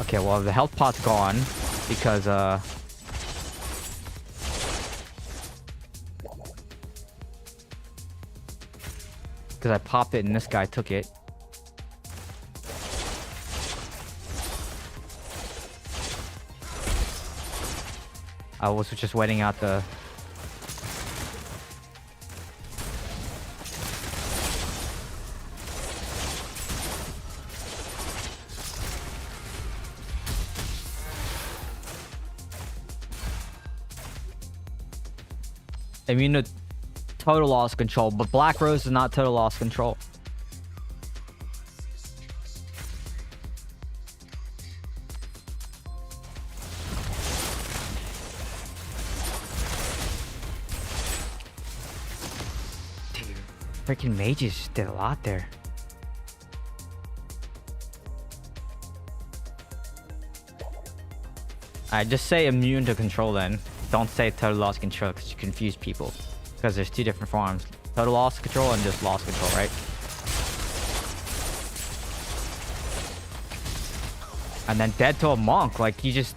Okay, well, the health pot's gone because, I popped it and this guy took it. I was just waiting out the... Immune to total loss control, but Black Rose is not total loss control. Dude, freaking mages just did a lot there. I just say immune to control then. Don't say total loss control because you confuse people. Because there's two different forms. Total loss control and just loss control, right? And then dead to a monk. Like, they just...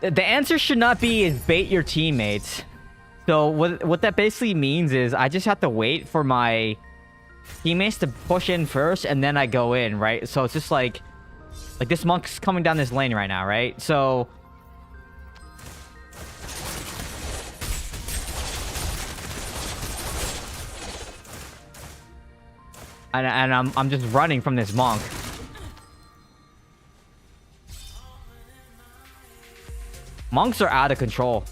The answer should not be is bait your teammates. So what that basically means is I just have to wait for my teammates to push in first and then I go in, right? So it's just like this monk's coming down this lane right now, right? So and I'm just running from this monk. Monks are out of control.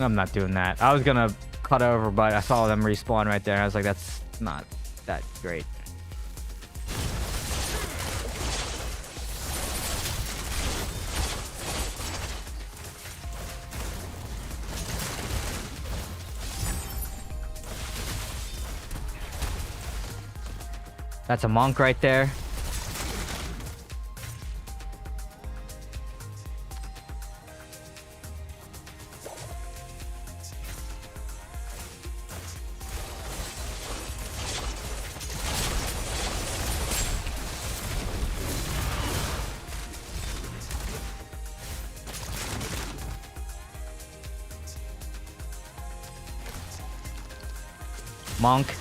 I'm not doing that. I was gonna cut over, but I saw them respawn right there. I was like, that's not that great. That's a monk right there. Monk.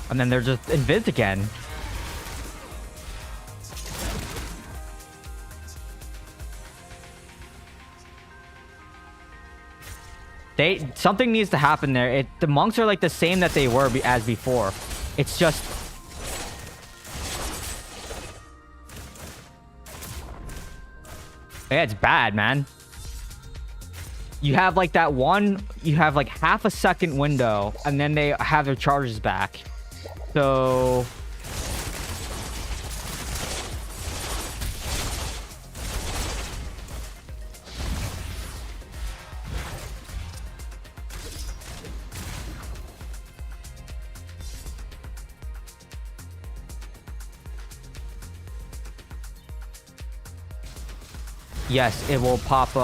And then they're just invis again. Something needs to happen there. The monks are like the same that they were as before. It's just... Yeah, it's bad, man. You have like that one... You have like half a second window, and then they have their charges back. So... Yes, it will pop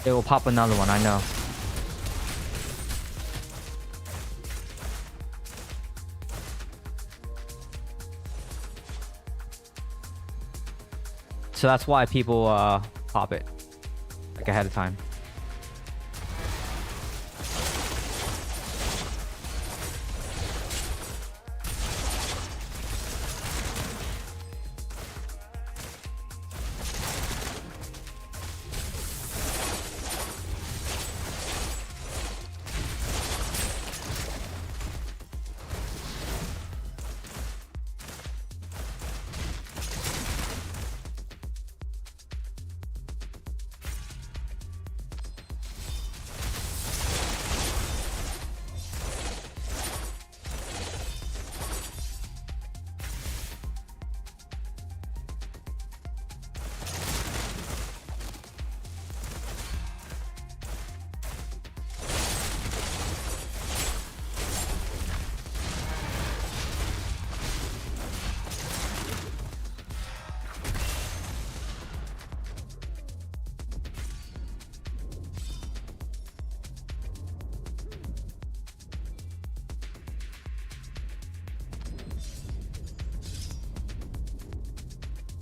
it will pop another one, I know. So that's why people pop it like ahead of time.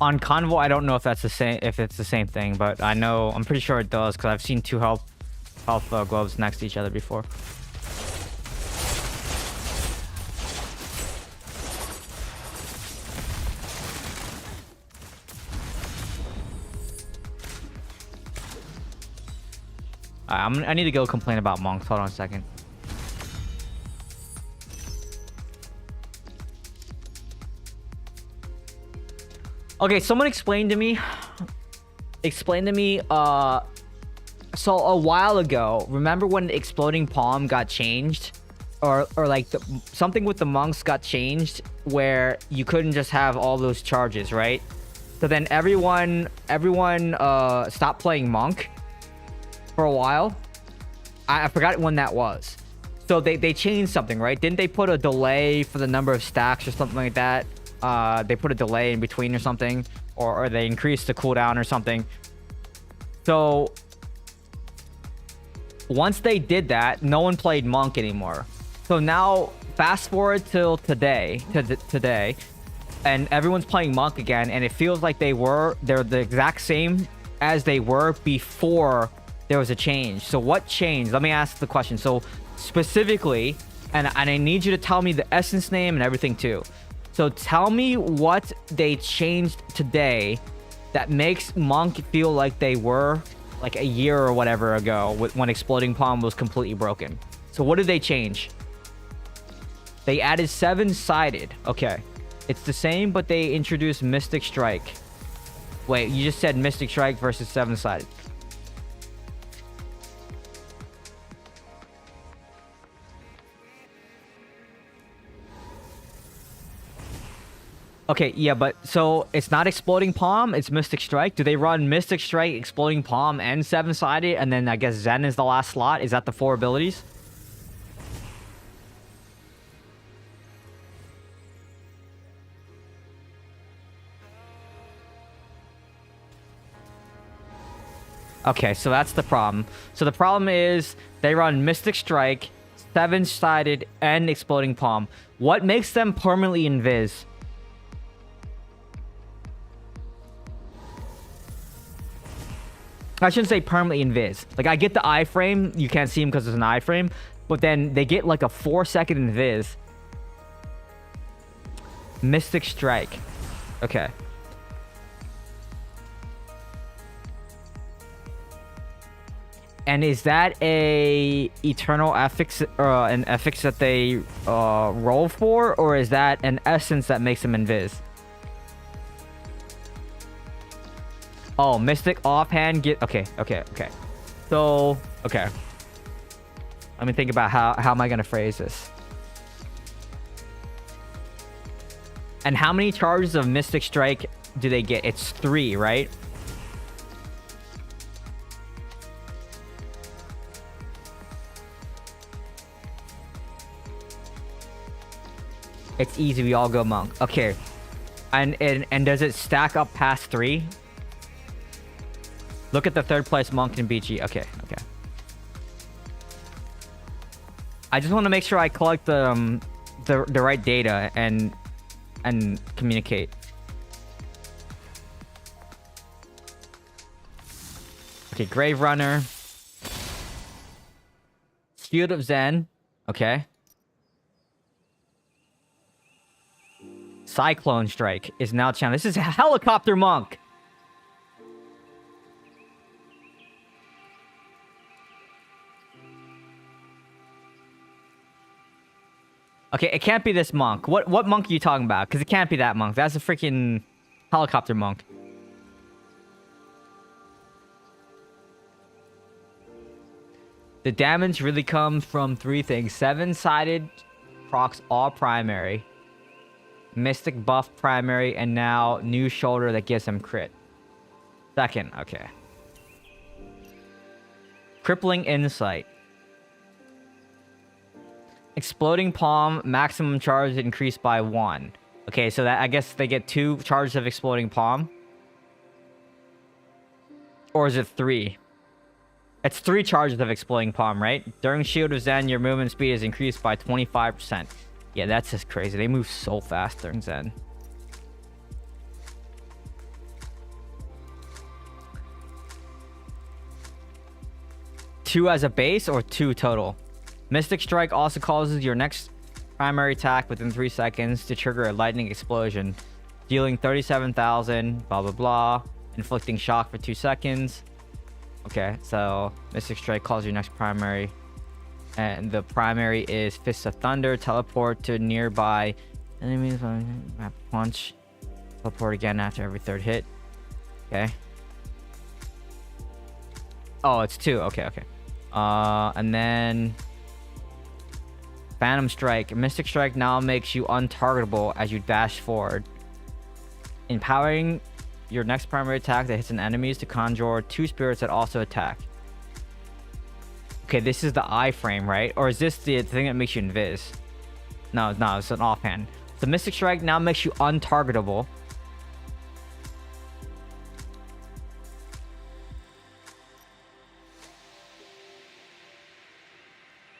On convoy, I don't know if that's the same, if it's the same thing, but I know, I'm pretty sure it does because I've seen two health gloves next to each other before. I need to go complain about monks. Hold on a second. Okay, someone explain to me, so a while ago, remember when Exploding Palm got changed? Or like something with the monks got changed where you couldn't just have all those charges, right? So then everyone stopped playing monk for a while. I forgot when that was. So they changed something, right? Didn't they put a delay for the number of stacks or something like that? They put a delay in between or something, or they increased the cooldown or something. So once they did that, no one played monk anymore. So now fast forward till today, and everyone's playing monk again, and it feels like they're the exact same as they were before there was a change. So what changed? Let me ask the question. So specifically, and I need you to tell me the essence name and everything too. So tell me what they changed today that makes monk feel like they were like a year or whatever ago when Exploding Palm was completely broken. So what did they change? They added 7-sided. Okay. It's the same, but they introduced Mystic Strike. Wait, you just said Mystic Strike versus 7-sided. Okay, yeah, but so it's not Exploding Palm, it's Mystic Strike. Do they run Mystic Strike, Exploding Palm, and 7-sided, and then I guess Zen is the last slot? Is that the 4 abilities? Okay, so that's the problem. So the problem is they run Mystic Strike, 7-sided, and Exploding Palm. What makes them permanently invis? I shouldn't say permanently invis. Like, I get the iframe. You can't see him because it's an iframe. But then they get like a 4-second invis. Mystic Strike. Okay. And is that a eternal affix, an affix that they roll for? Or is that an essence that makes them invis? Oh, Mystic offhand get... Okay. So, okay. Let me think about how am I going to phrase this. And how many charges of Mystic Strike do they get? It's 3, right? It's easy. We all go monk. Okay. And does it stack up past 3? Look at the 3rd place monk in BG. Okay. I just want to make sure I collect the right data and communicate. Okay, Grave Runner. Shield of Zen. Okay. Cyclone Strike is now channeled. This is Helicopter Monk. Okay, it can't be this monk. What monk are you talking about? Because it can't be that monk. That's a freaking Helicopter Monk. The damage really comes from 3 things. 7-sided procs all primary. Mystic buff primary. And now new shoulder that gives him crit. 2nd, okay. Crippling Insight. Exploding Palm, maximum charge increased by 1. Okay, so that I guess they get 2 charges of Exploding Palm. Or is it 3? It's 3 charges of Exploding Palm, right? During Shield of Zen, your movement speed is increased by 25%. Yeah, that's just crazy. They move so fast during Zen. Two as a base or 2 total? Mystic Strike also causes your next primary attack within 3 seconds to trigger a lightning explosion, dealing 37,000, blah blah blah, inflicting shock for 2 seconds. Okay, so Mystic Strike calls your next primary, and the primary is Fist of Thunder. Teleport to nearby enemies. Punch. Teleport again after every 3rd hit. Okay. Oh, it's 2. Okay. And then Phantom Strike. Mystic Strike now makes you untargetable as you dash forward, empowering your next primary attack that hits an enemy to conjure 2 spirits that also attack. Okay, this is the iframe, right? Or is this the thing that makes you invis? No, it's an offhand. The Mystic Strike now makes you untargetable.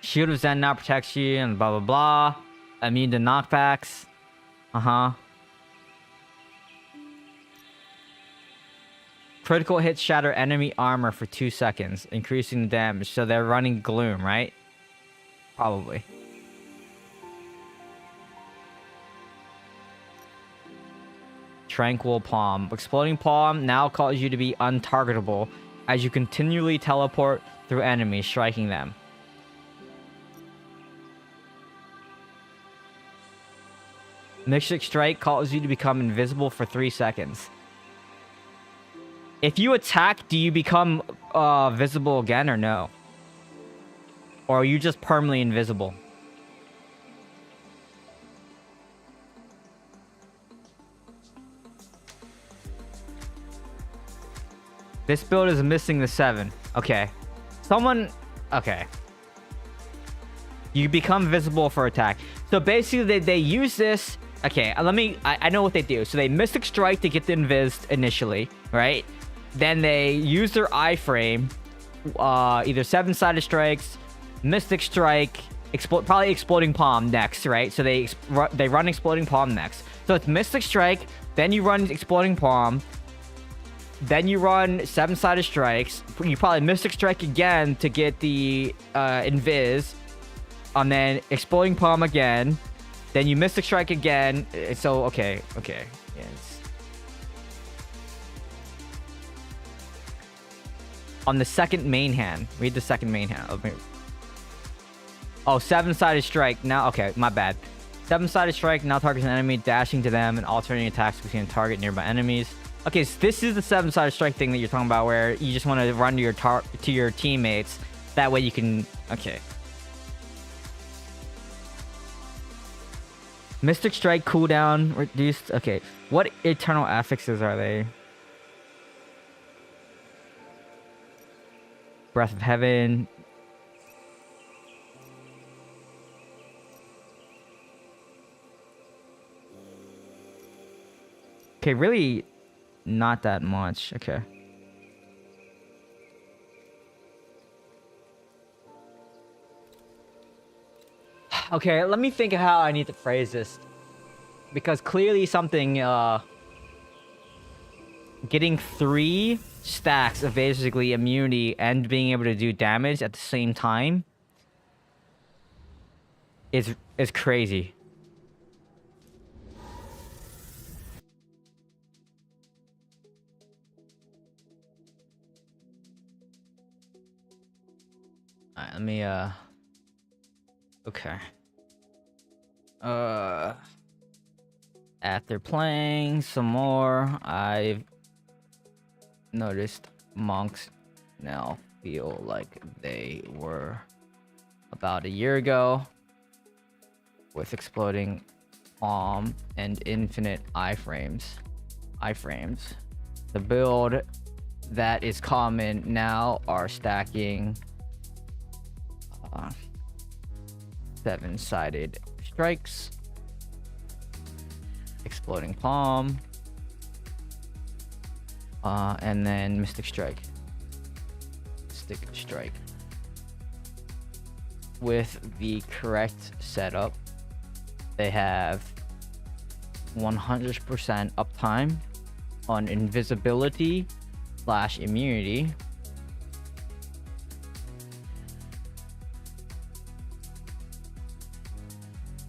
Shield of Zen now protects you and blah blah blah. Immune to knockbacks. Critical hits shatter enemy armor for 2 seconds, increasing the damage. So they're running Gloom, right? Probably. Tranquil Palm. Exploding Palm now causes you to be untargetable as you continually teleport through enemies, striking them. Mystic Strike causes you to become invisible for 3 seconds. If you attack, do you become visible again or no? Or are you just permanently invisible? This build is missing the 7. Okay. Someone... Okay. You become visible for attack. So basically, they use this... Okay, let me... I know what they do. So they Mystic Strike to get the invis initially, right? Then they use their iframe. Either 7-sided strikes, Mystic Strike, probably Exploding Palm next, right? So they run Exploding Palm next. So it's Mystic Strike, then you run Exploding Palm, then you run 7-sided strikes. You probably Mystic Strike again to get the invis, and then Exploding Palm again. Then you Mystic Strike again. So okay. Yes. On the second main hand, read the second main hand. Oh, 7-sided strike. Now, okay, my bad. 7-sided strike now targets an enemy, dashing to them and alternating attacks between target nearby enemies. Okay, so this is the 7-sided strike thing that you're talking about, where you just want to run to your teammates. That way you can... Okay. Mystic Strike cooldown reduced. Okay, what eternal affixes are they? Breath of Heaven. Okay, really not that much. Okay. Okay, let me think of how I need to phrase this. Because clearly something, getting 3 stacks of basically immunity and being able to do damage at the same time is crazy. Alright, let me, okay. After playing some more, I've noticed monks now feel like they were about a year ago, with exploding palm and infinite iframes. The build that is common now are stacking 7-sided strikes, exploding palm, and then Mystic Strike. With the correct setup, they have 100% uptime on invisibility / immunity.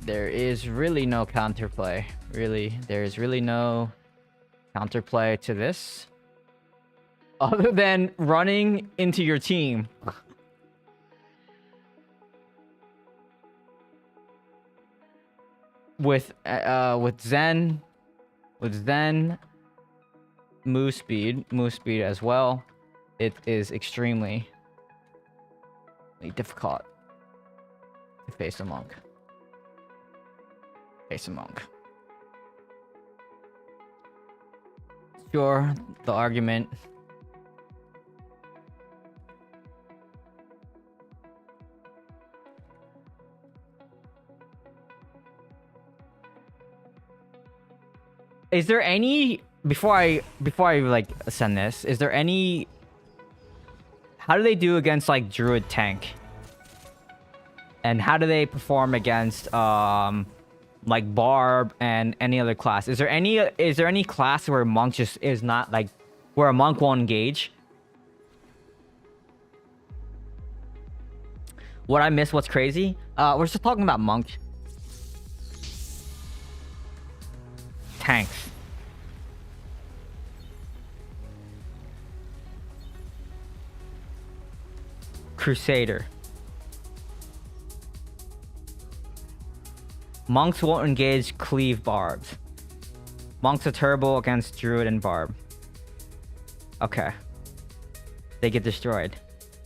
There is really no counterplay. There is really no counterplay to this, other than running into your team. With Zen move speed as well, it is extremely difficult to face a monk. Sure, the argument. Is there any, before I like send this, is there any, how do they do against like druid tank? And how do they perform against like barb and any other class? Is there any class where monk just is not, like, where a monk won't engage? What I miss, what's crazy? We're just talking about monk. Tanks. Crusader. Monks won't engage cleave barbs. Monks are terrible against druid and barb. Okay. They get destroyed.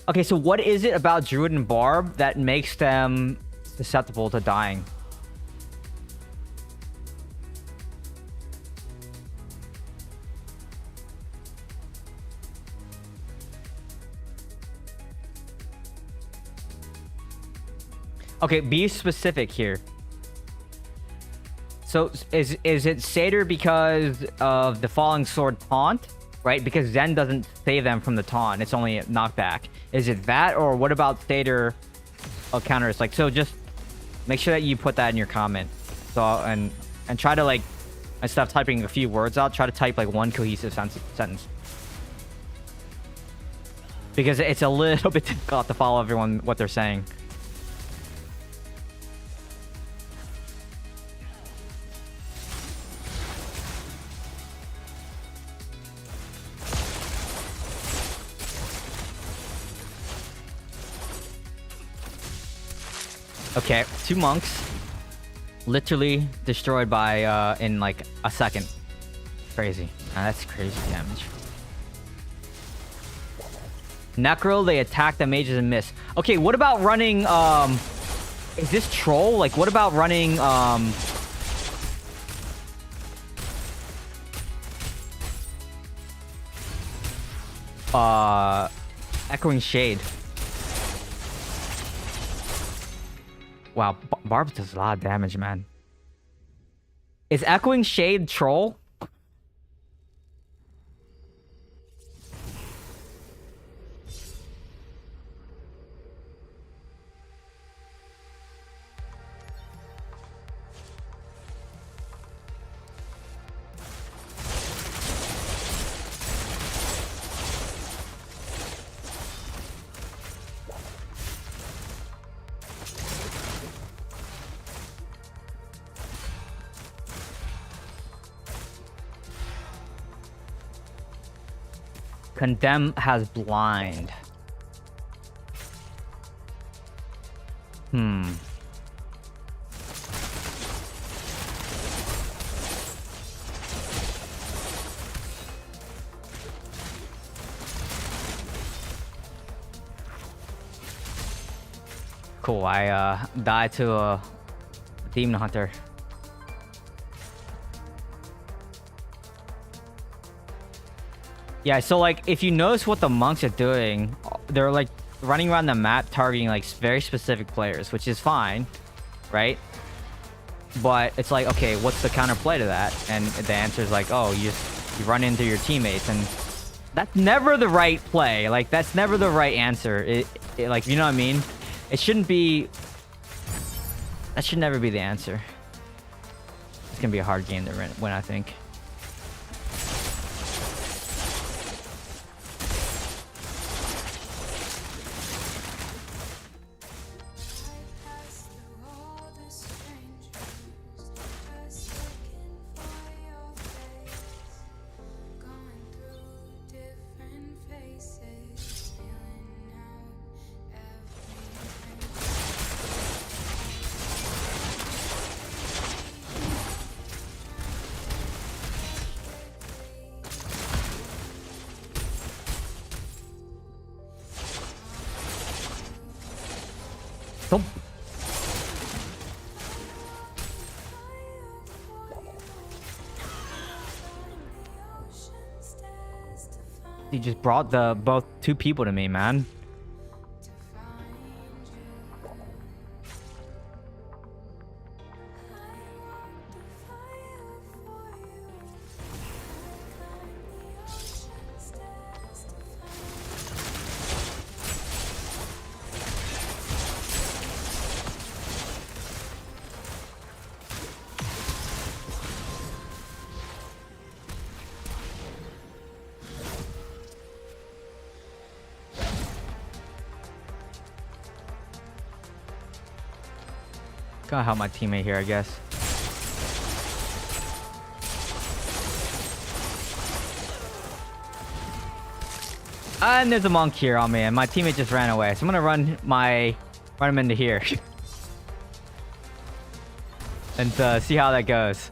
Okay, so what is it about druid and barb that makes them susceptible to dying? Okay, be specific here. So is it Satyr because of the falling sword taunt, right? Because Zen doesn't save them from the taunt; it's only a knockback. Is it that, or what about Satyr counters? Like, so just make sure that you put that in your comment. So and try to like, instead of typing a few words out, try to type like one cohesive sentence. Because it's a little bit difficult to follow everyone what they're saying. Okay, 2 monks literally destroyed by in like a second. Crazy. That's crazy damage. Necro, they attack the mages and miss. Okay, what about running is this troll? Like, what about running Echoing Shade? Wow, Barb does a lot of damage, man. Is Echoing Shade troll? Condemn has blind. Cool, I died to a demon hunter. Yeah, so like if you notice what the monks are doing, they're like running around the map targeting like very specific players, which is fine, right? But it's like, okay, what's the counterplay to that? And the answer is like, oh, you run into your teammates, and that's never the right play. Like, that's never the right answer. It like, you know what I mean? It shouldn't be. That should never be the answer. It's gonna be a hard game to win, I think. He just brought both 2 people to me, man. Gotta help my teammate here, I guess. And there's a monk here on me, and my teammate just ran away. So I'm gonna run him into here. and see how that goes.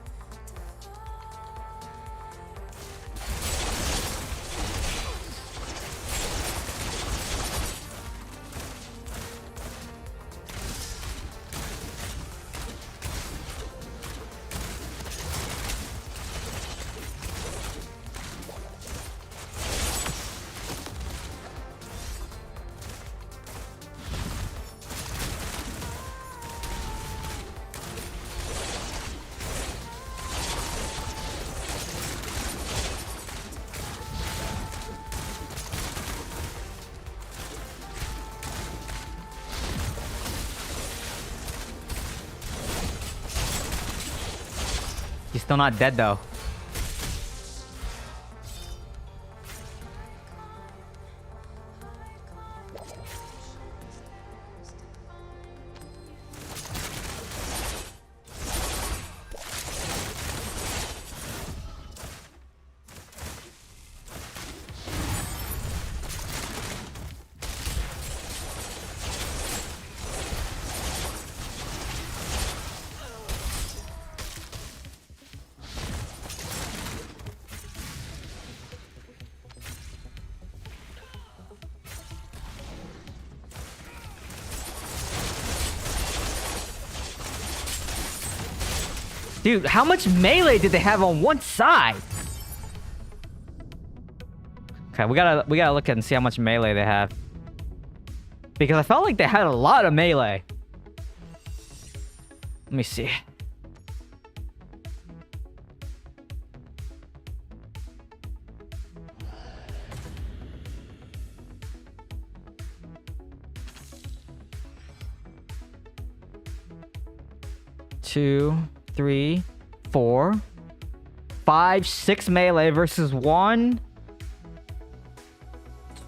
He's still not dead though. Dude, how much melee did they have on one side? Okay, we gotta look at and see how much melee they have. Because I felt like they had a lot of melee. Let me see. Two, 3, 4, 5, 6 melee versus 1,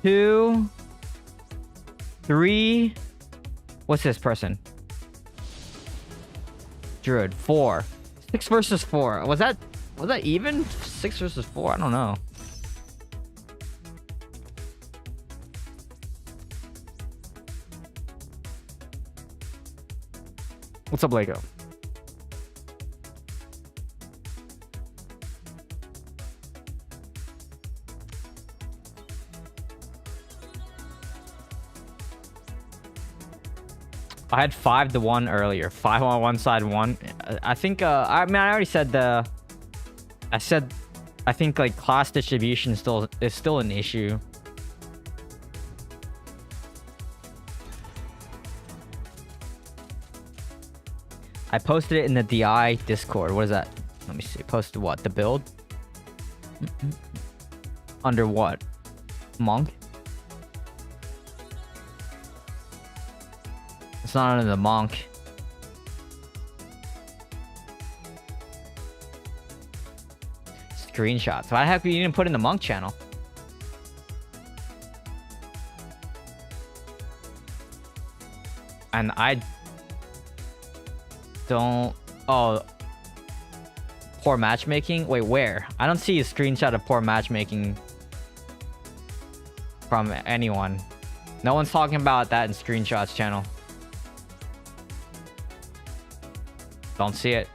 2, 3. What's this person? Druid 4. 6 versus 4. Was that even? 6 versus 4? I don't know. What's up, Lego? I had 5 to 1 earlier. 5 on one side, 1. I think I mean I already said I think like class distribution is still an issue. I posted it in the DI Discord. What is that? Let me see. Posted what? The build? Under what? Monk? It's not under the monk. Screenshots. Why the heck you didn't put in the monk channel? And I don't... Oh. Poor matchmaking? Wait, where? I don't see a screenshot of poor matchmaking from anyone. No one's talking about that in screenshots channel. Don't see it.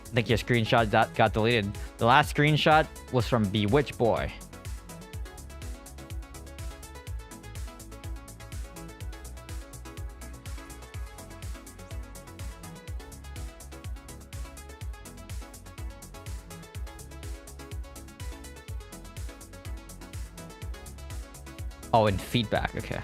I think your screenshot got deleted. The last screenshot was from Bewitch Boy. Oh, and feedback. Okay.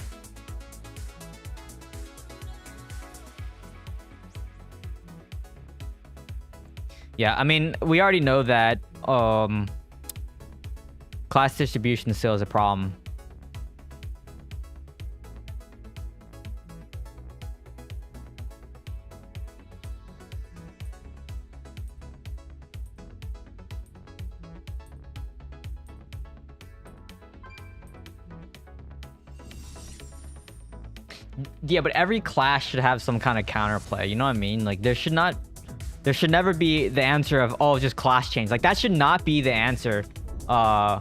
Yeah, I mean, we already know that class distribution still is a problem. Yeah, but every class should have some kind of counterplay. You know what I mean? Like, there should never be the answer of, oh, just class change. Like, that should not be the answer. You know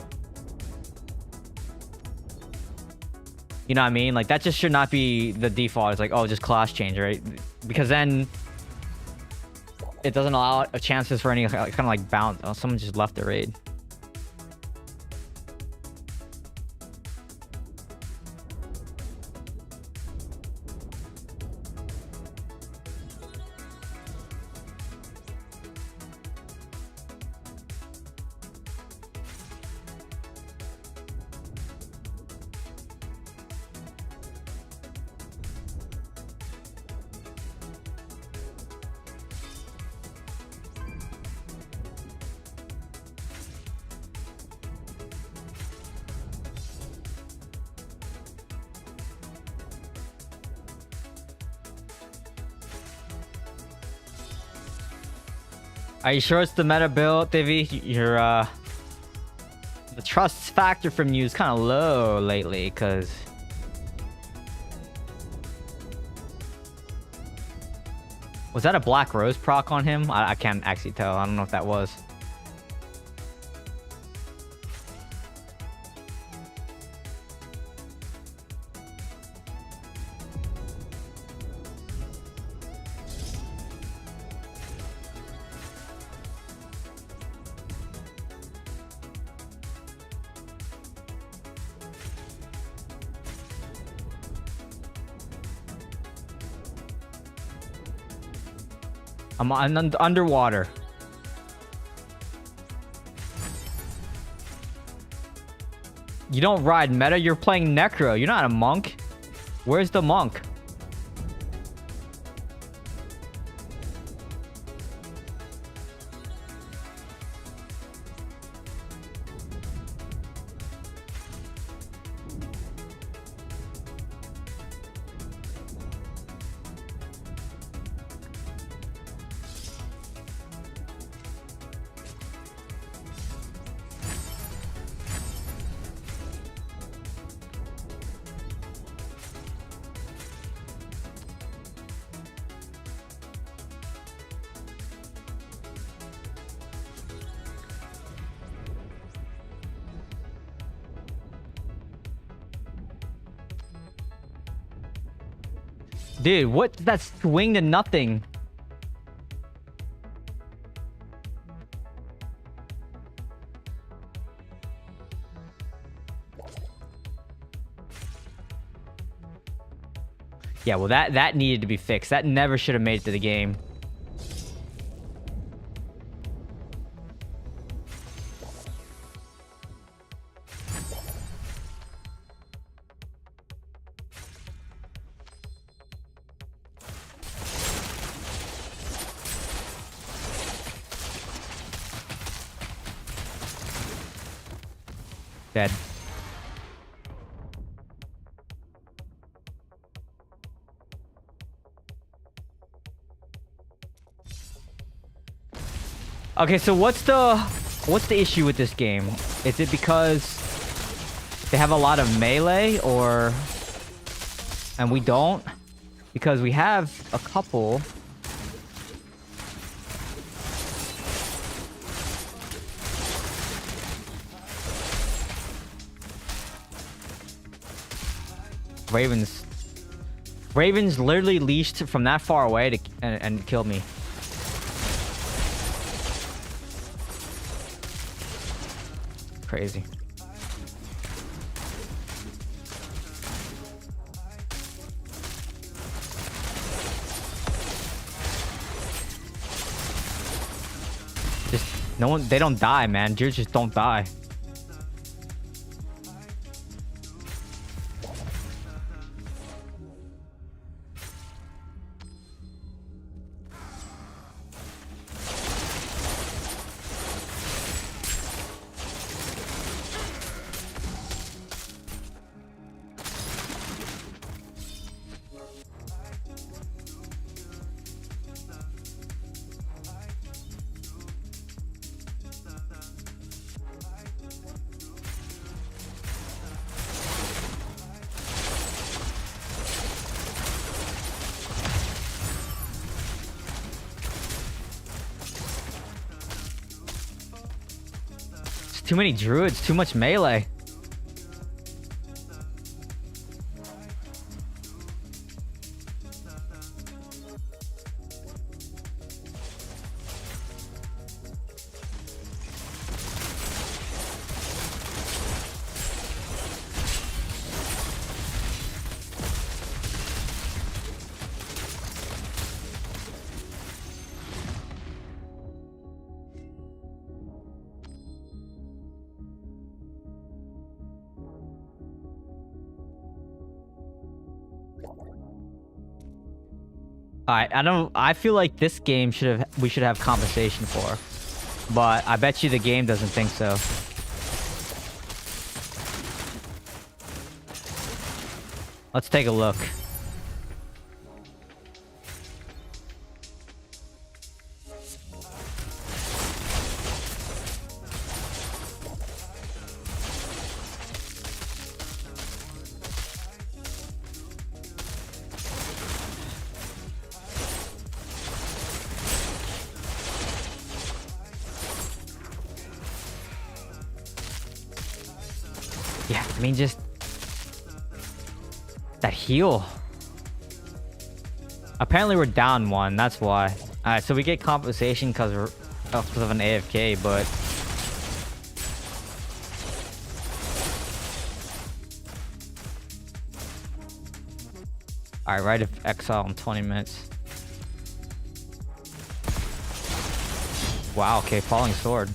what I mean? Like, that just should not be the default. It's like, oh, just class change, right? Because then it doesn't allow chances for any kind of like bounce. Oh, someone just left the raid. Are you sure it's the meta build, Divi? The trust factor from you is kind of low lately, cause was that a Black Rose proc on him? I can't actually tell. I don't know if that was. I'm underwater. You don't ride meta, you're playing Necro. You're not a monk. Where's the monk? Dude, what? That's swing to nothing. Yeah, well, that needed to be fixed. That never should have made it to the game. Dead. Okay, so what's the issue with this game? Is it because they have a lot of melee, or and we don't? Because we have a couple. Ravens literally leashed from that far away to and killed me. Crazy. Just no one. They don't die, man. Dudes just don't die. Too many druids, too much melee. I don't. I feel like this game we should have compensation for, but I bet you the game doesn't think so. Let's take a look. Yeah, I mean, just that heal. Apparently we're down one, that's why. Alright, so we get compensation because of an AFK, but alright, Rite of Exile in 20 minutes. Wow, okay, falling sword.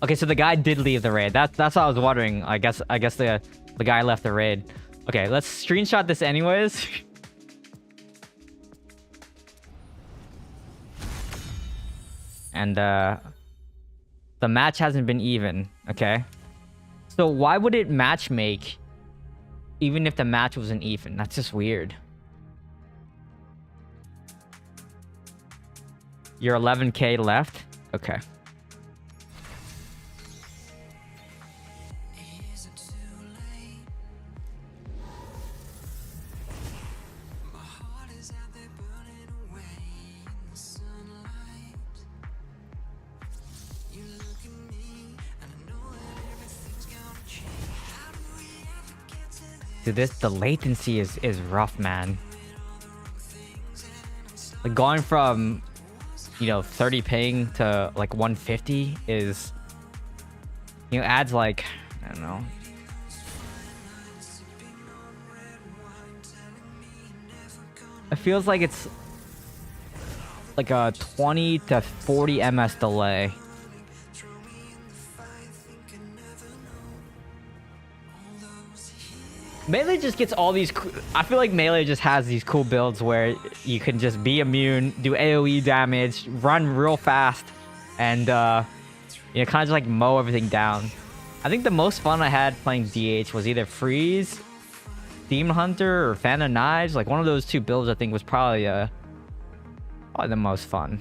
Okay, so the guy did leave the raid. That's what I was wondering. I guess the guy left the raid. Okay, let's screenshot this anyways. And the match hasn't been even, okay? So why would it match make even if the match wasn't even? That's just weird. You're 11k left? Okay. Dude, the latency is rough, man. Like going from, you know, 30 ping to like 150 is, you know, adds like, I don't know. It feels like it's like a 20 to 40 ms delay. Melee just gets all these I feel like Melee just has these cool builds where you can just be immune, do AoE damage, run real fast, and you know, kind of just like mow everything down. I think the most fun I had playing DH was either Freeze, Demon Hunter, or Phantom Knives. Like one of those two builds I think was probably the most fun.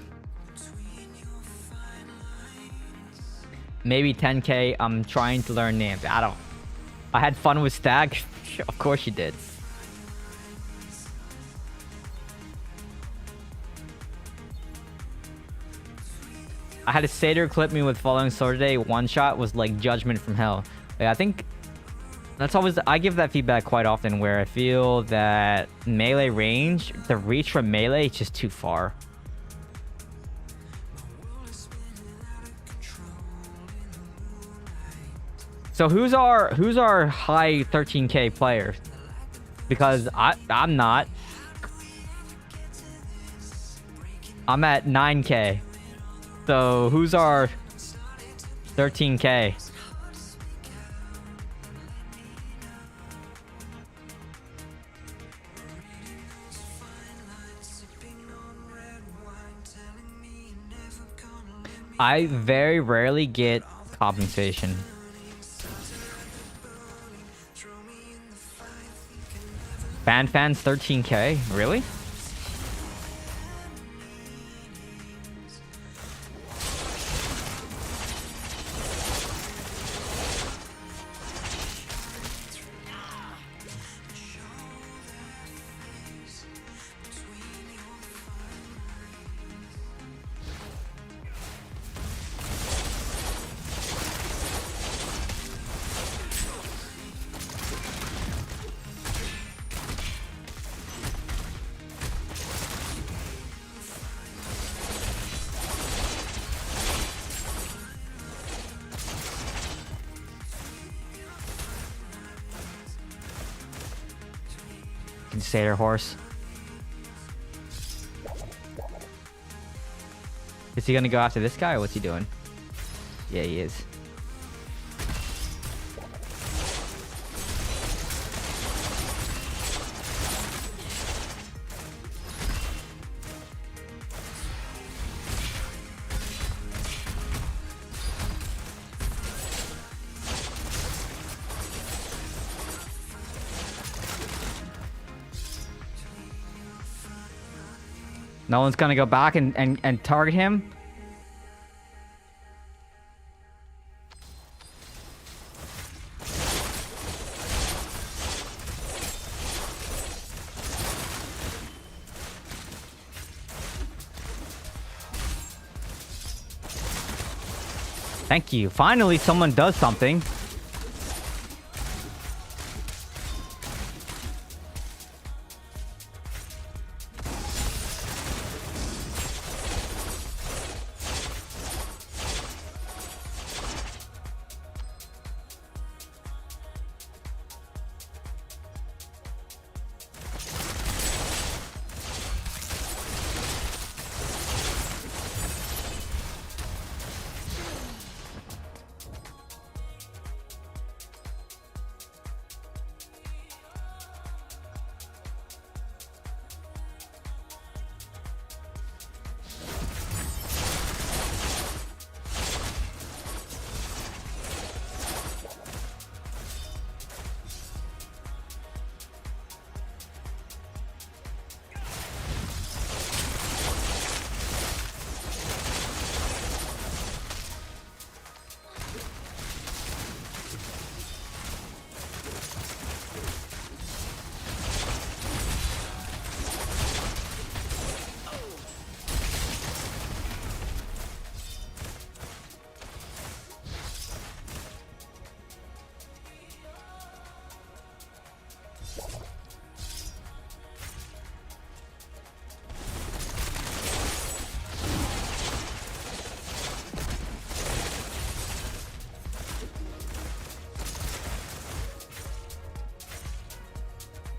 Maybe 10k. I'm trying to learn names. I had fun with Stag. Of course you did. I had a Satyr clip me with Following Sword today. One shot was like judgment from hell. I think that's always, I give that feedback quite often where I feel that melee range, the reach from melee is just too far. So who's our high 13k player? Because I'm not. I'm at 9k. So who's our 13k? I very rarely get compensation. Fans 13k? Really? Fucking satyr horse. Is he gonna go after this guy or what's he doing? Yeah, he is. No one's gonna go back and target him. Thank you. Finally, someone does something.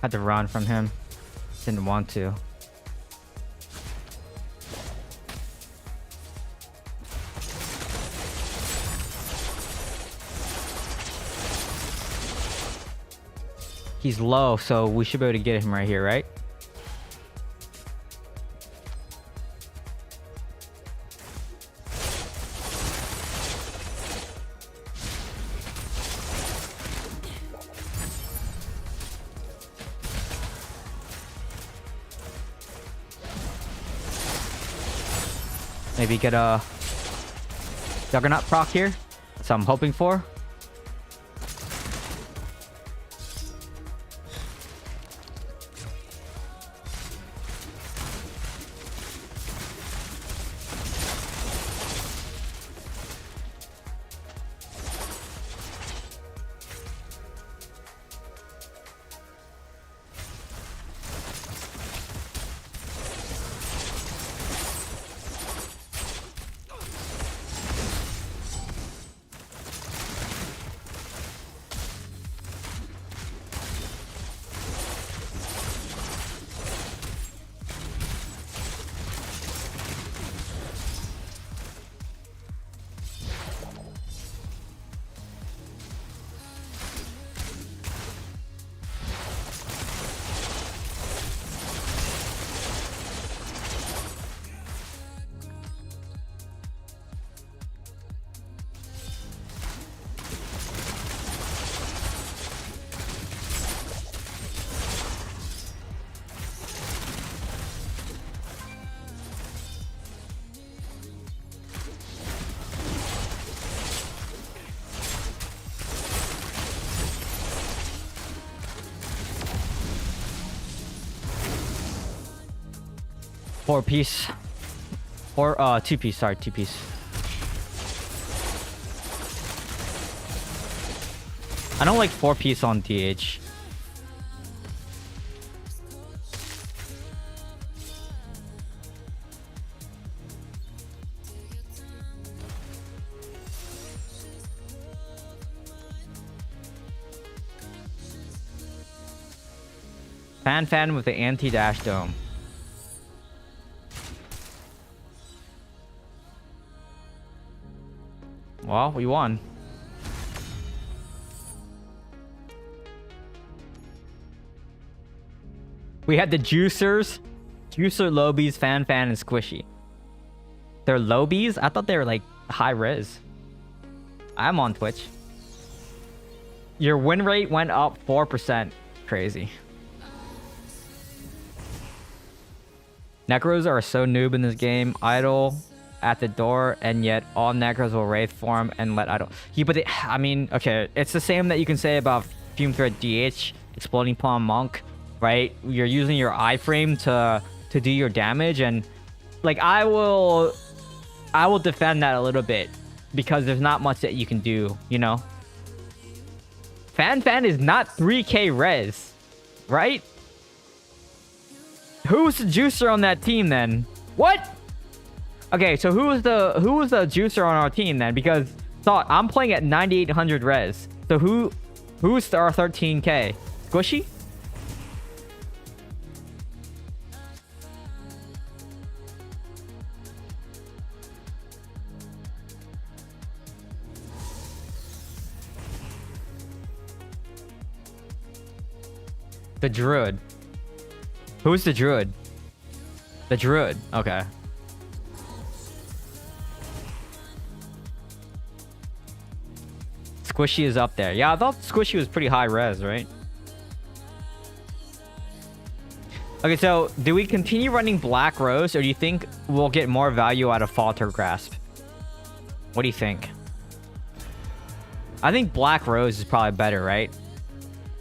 Had to run from him. Didn't want to. He's low, so we should be able to get him right here, right? Maybe get a Juggernaut proc here. That's what I'm hoping for. Four piece. Or two piece, sorry, two piece. I don't like four piece on DH. Fan with the anti-dash dome. Well, we won. We had the juicers, juicer, lobies, fan, and squishy. They're lobies? I thought they were like high res. I'm on Twitch. Your win rate went up 4%. Crazy. Necros are so noob in this game. Idle at the door, and yet all Necros will Wraith form and let Idle. Yeah, but I mean, okay, it's the same that you can say about Fume Threat DH, Exploding Palm Monk, right? You're using your iframe to do your damage, and like I will defend that a little bit because there's not much that you can do, you know. Fan is not 3k res, right? Who's the juicer on that team then? What? Okay, so who was the juicer on our team then? Because thought I'm playing at 9800 res. So who's our 13k? Squishy? The druid. Who's the druid? The druid. Okay. Squishy is up there. Yeah, I thought Squishy was pretty high res, right? Okay, so do we continue running Black Rose, or do you think we'll get more value out of Falter Grasp? What do you think? I think Black Rose is probably better, right?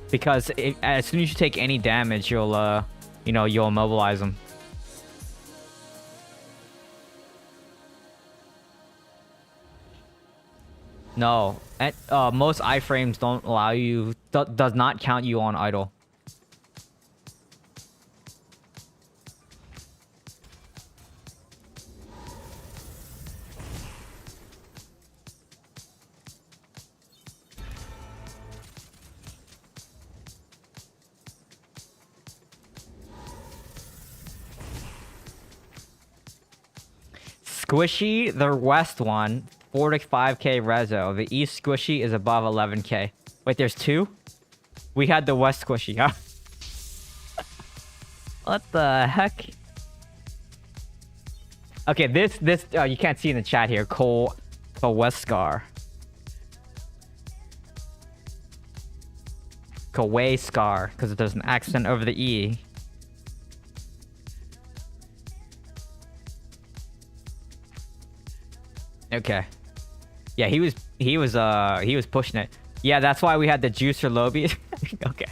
Because as soon as you take any damage, you'll, you know, you'll immobilize them. No, most iframes don't allow you, does not count you on idle. Squishy, the west one, 4 to 5k reso. The east squishy is above 11k. Wait, there's two? We had the west squishy, huh? What the heck? Okay, this you can't see in the chat here. Cole Wescar. Kaway Scar, because there's an accent over the E. Okay. Yeah, he was pushing it. Yeah, that's why we had the juicer Lobby. Okay.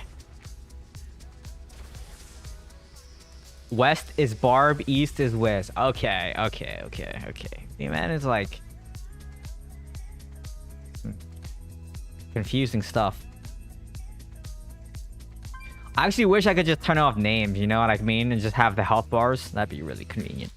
West is Barb, east is Wiz. Okay. The man is like confusing stuff. I actually wish I could just turn off names, you know what I mean? And just have the health bars. That'd be really convenient.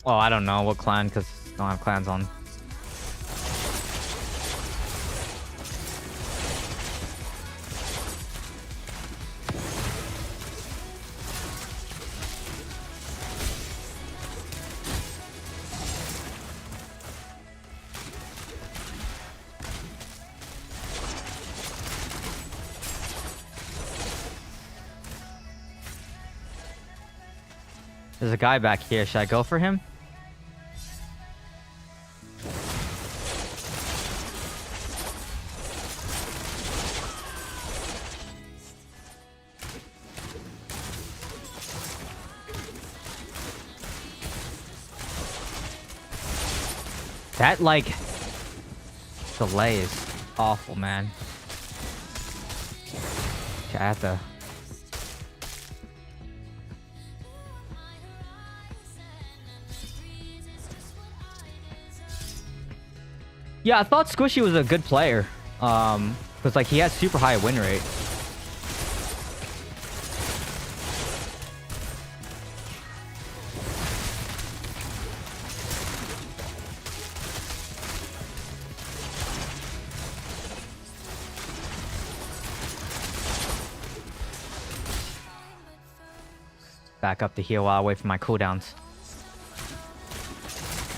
Oh, I don't know what clan, because I don't have clans on. There's a guy back here. Should I go for him? That, like, delay is awful, man. Okay, I have to... Yeah, I thought Squishy was a good player. Because like he had super high win rate. Back up to heal while I wait for my cooldowns.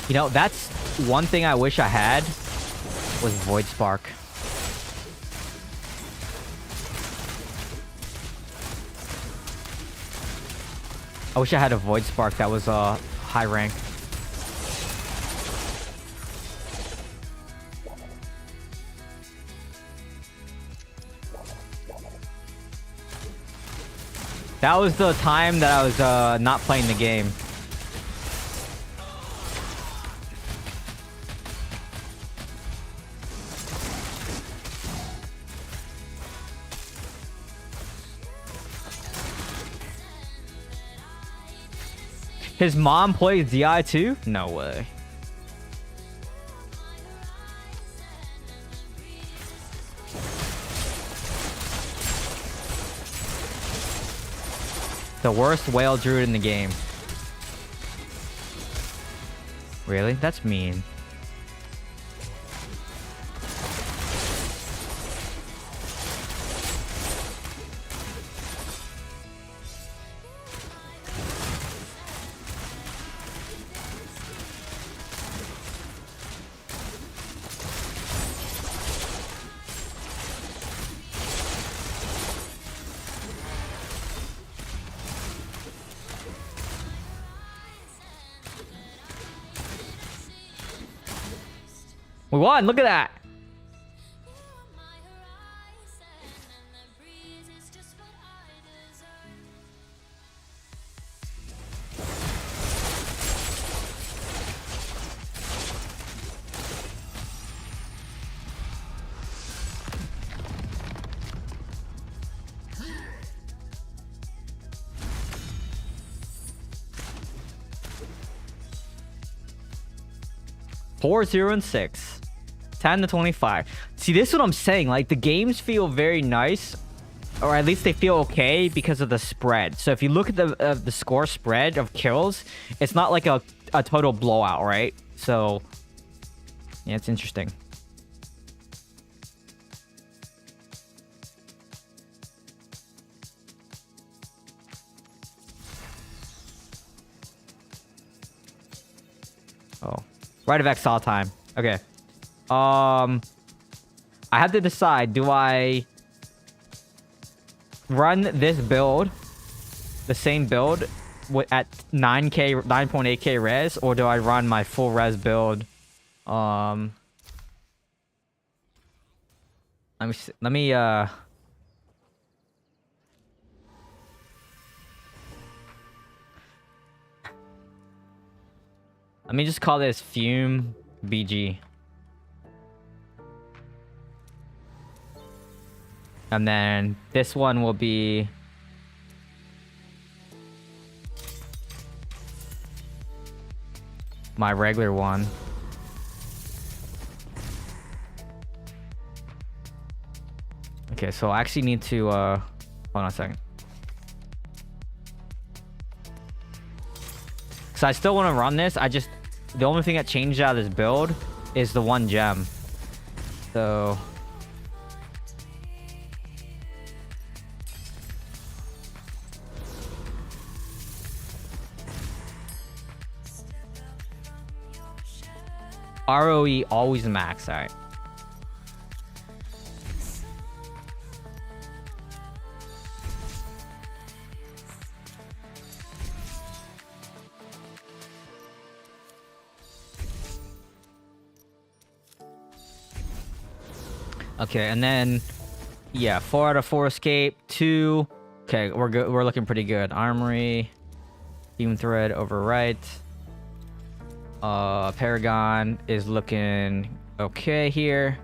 You know, that's one thing I wish I had was Void Spark. I wish I had a Void Spark that was high rank. That was the time that I was not playing the game. His mom plays DI too? No way. The worst whale druid in the game. Really? That's mean. We won! Look at that! Four, 0, and 6. 10 to 25. See, this is what I'm saying. Like, the games feel very nice, or at least they feel okay because of the spread. So if you look at the score spread of kills, it's not like a total blowout, right? So yeah, it's interesting. Oh, Rite of Exile time. Okay. I have to decide, do I run this build, the same build at 9k 9.8k res, or do I run my full res build? Let me just call this Fume BG. And then this one will be my regular one. Okay, so I actually need to hold on a second. So I still want to run this. The only thing that changed out of this build is the one gem. So ROE always max, alright. Okay, and then yeah, 4 out of 4 escape, 2. Okay, we're good. We're looking pretty good. Armory, beam thread over right. Paragon is looking okay here.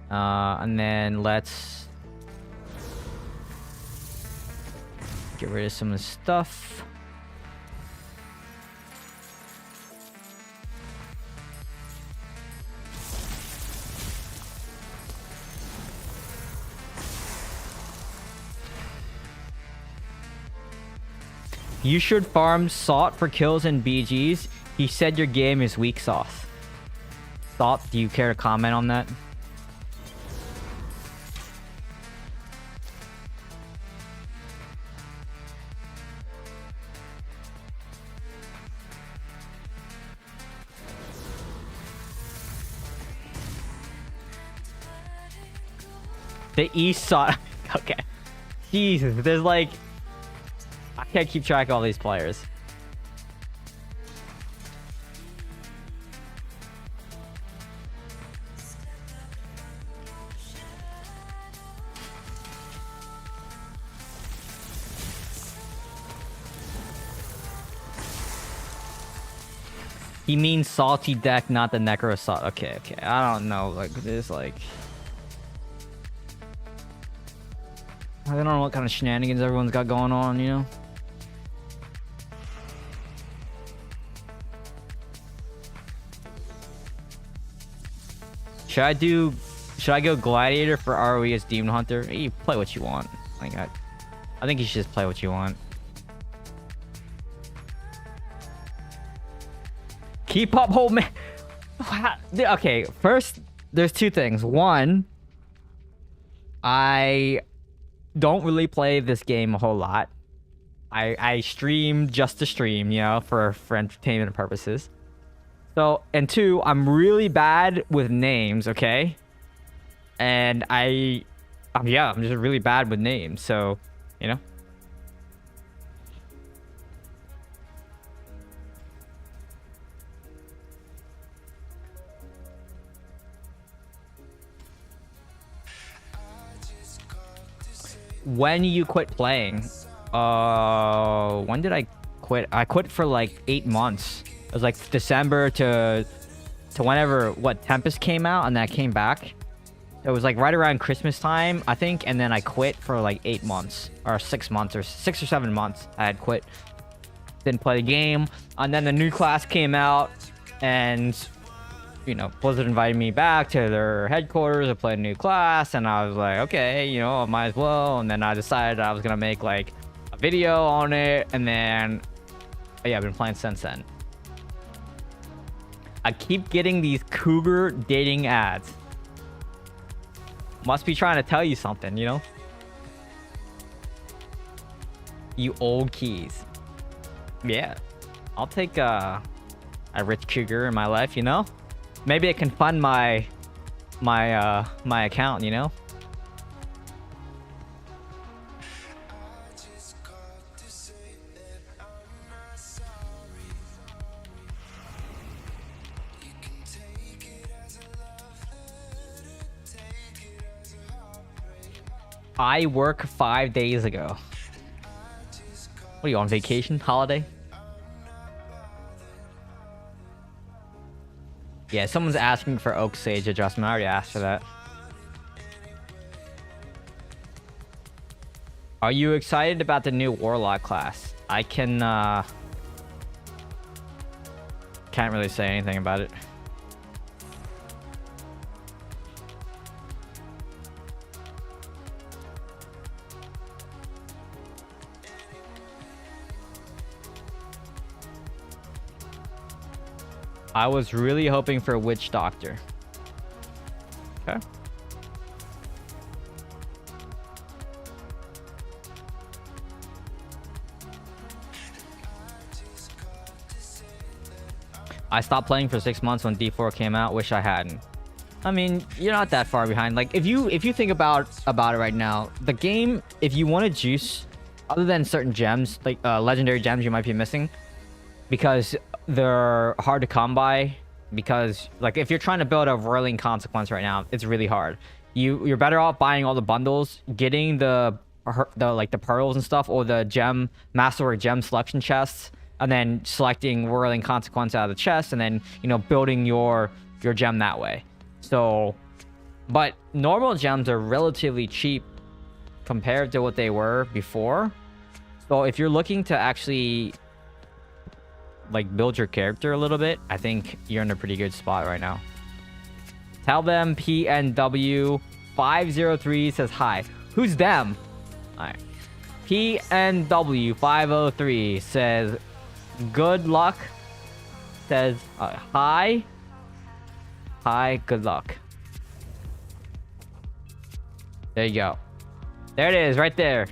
And then let's Get rid of some of the stuff. You should farm Salt for kills and BGs. He said your game is weak sauce. Salt, do you care to comment on that? The East Salt. Okay. Jesus, there's like... I can't keep track of all these players. He means salty deck, not the necro salt. Okay, okay. I don't know. Like this, like I don't know what kind of shenanigans everyone's got going on, you know. Should I go Gladiator for ROE as Demon Hunter? You play what you want. Like I think you should just play what you want. Keep up, whole man. Okay, first, there's two things. One, I don't really play this game a whole lot. I stream just to stream, you know, for entertainment purposes. So, and two, I'm really bad with names, okay? And I'm just really bad with names, so, you know. When you quit playing? When did I quit? I quit for like 8 months. It was like December to whenever Tempest came out, and then I came back. It was like right around Christmas time, I think, and then I quit for like 8 months or 6 months or 6 or 7 months. I had quit, didn't play the game, and then the new class came out, and you know, Blizzard invited me back to their headquarters to play a new class, and I was like, okay, you know, I might as well. And then I decided I was gonna make like a video on it, and then yeah, I've been playing since then. I keep getting these cougar dating ads. Must be trying to tell you something, you know? You old keys. Yeah, I'll take a rich cougar in my life, you know? Maybe it can fund my account, you know? I work 5 days ago. What are you on vacation? Holiday? Yeah, someone's asking for Oak Sage adjustment. I already asked for that. Are you excited about the new Warlock class? I can't really say anything about it. I was really hoping for a Witch Doctor. Okay. I stopped playing for 6 months when D4 came out. Wish I hadn't. I mean, you're not that far behind. Like, if you think about it right now, the game, if you want to juice, other than certain gems, like legendary gems you might be missing, because they're hard to come by, because like if you're trying to build a whirling consequence right now, it's really hard. You're better off buying all the bundles, getting the pearls and stuff, or the masterwork gem selection chests, and then selecting whirling consequence out of the chest, and then, you know, building your gem that way. So, but normal gems are relatively cheap compared to what they were before. So if you're looking to actually like build your character a little bit, I think you're in a pretty good spot right now. Tell them PNW 503 says hi. Who's them? Alright. PNW 503 says good luck. Says hi. Hi, good luck. There you go. There it is, right there.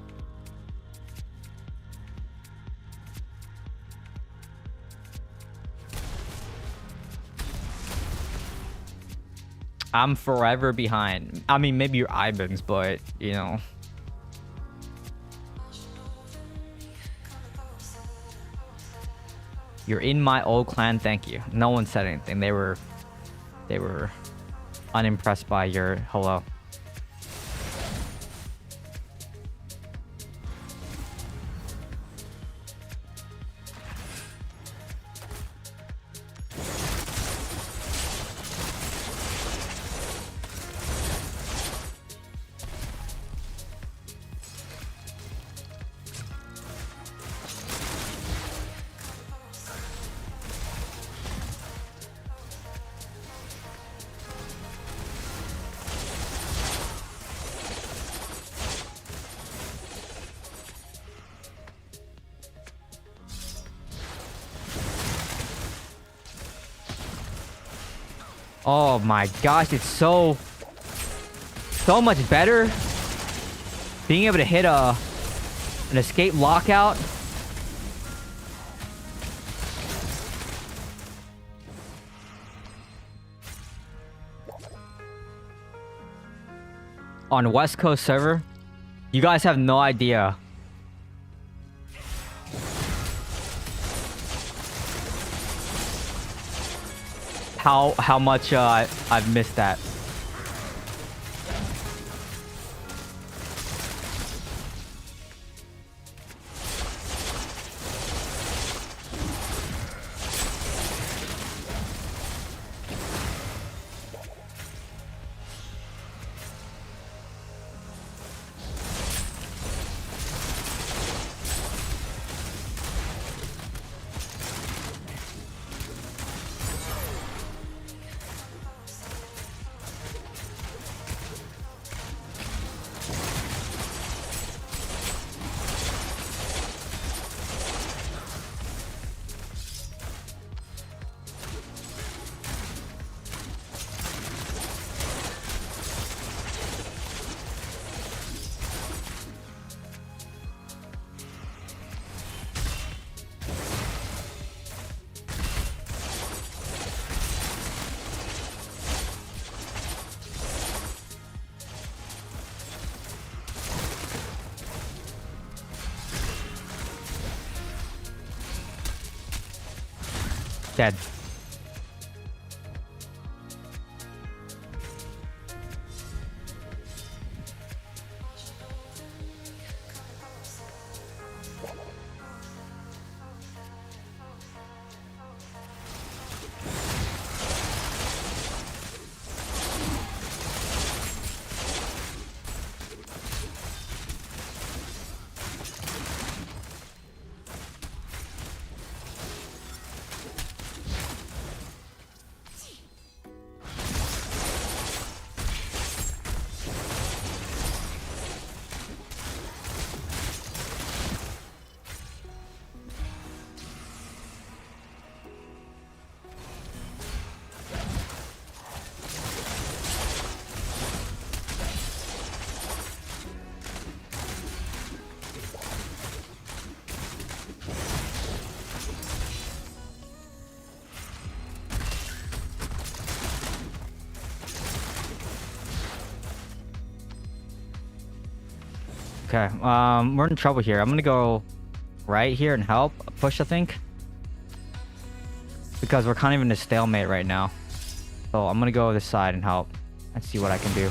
I'm forever behind. I mean, maybe you're Ibans, but, you know. You're in my old clan, thank you. No one said anything. They were unimpressed by your hello. Oh my gosh, it's so much better being able to hit an escape lockout. On West Coast server, you guys have no idea. How much I've missed that. Dead. Okay, we're in trouble here. I'm gonna go right here and help push, I think, because we're kind of in a stalemate right now. So I'm gonna go this side and help and see what I can do.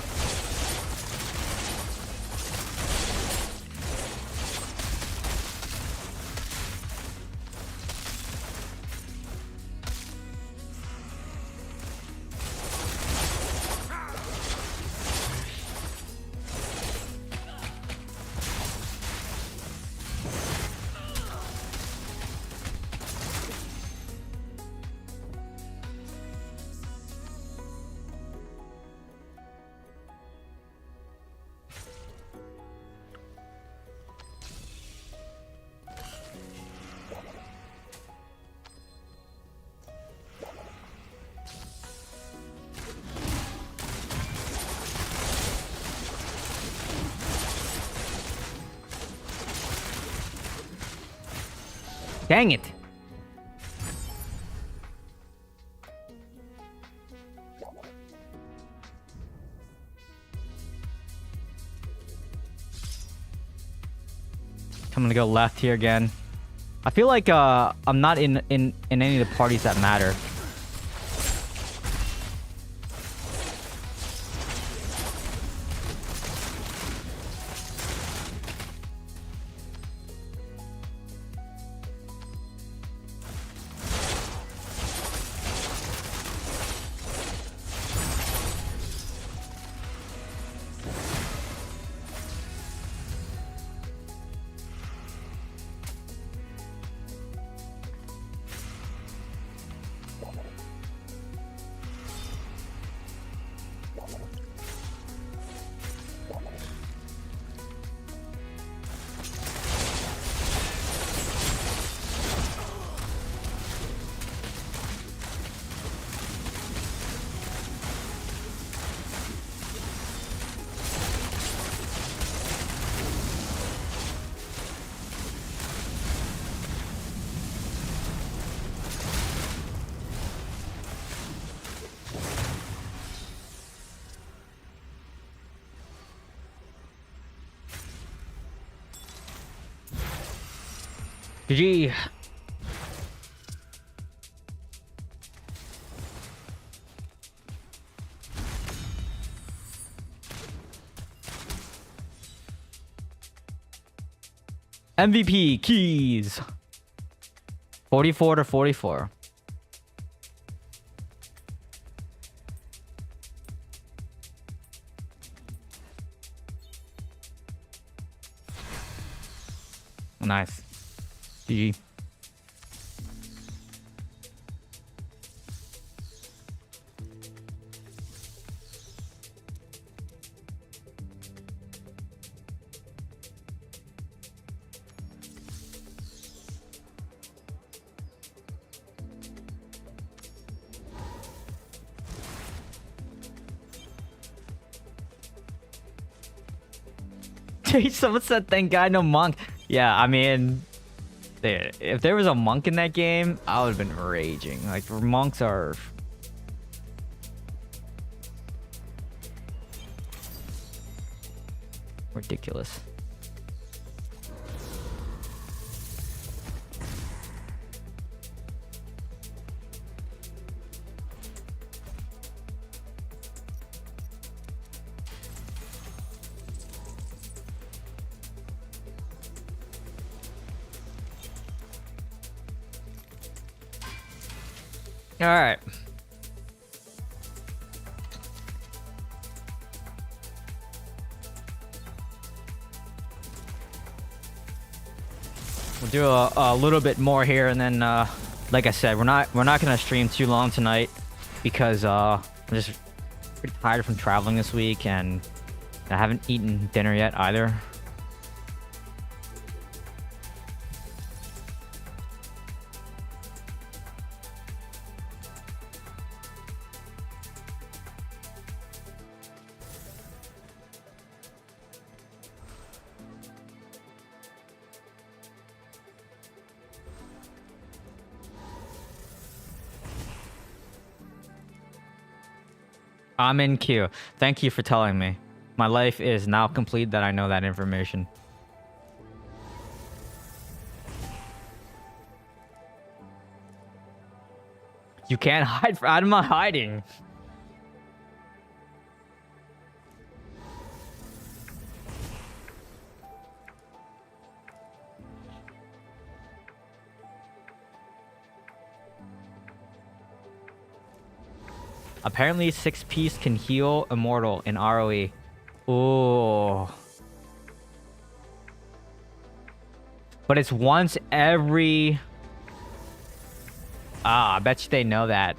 Dang it. I'm gonna go left here again. I feel like I'm not in any of the parties that matter. GG. MVP keys. 44 to 44. Nice. GG. Someone said thank God no monk. Yeah, I mean, if there was a monk in that game, I would have been raging. Like, monks are ridiculous. All right. We'll do a little bit more here, and then, like I said, we're not gonna stream too long tonight because I'm just pretty tired from traveling this week, and I haven't eaten dinner yet either. I'm in queue. Thank you for telling me. My life is now complete that I know that information. You can't hide from... I'm not hiding. Apparently 6-piece can heal Immortal in ROE. Ooh. But it's once every... I bet you they know that.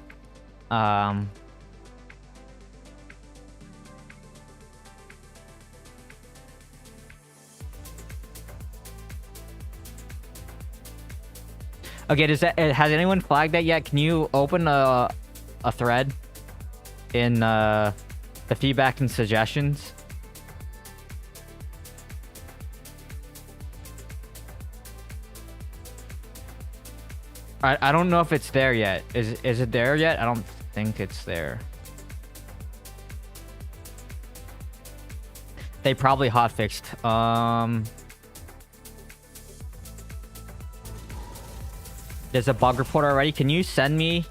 Okay, has anyone flagged that yet? Can you open a thread in the feedback and suggestions? I don't know if it's there yet. Is it there yet? I don't think it's there. They probably hotfixed. There's a bug report already. Can you send me?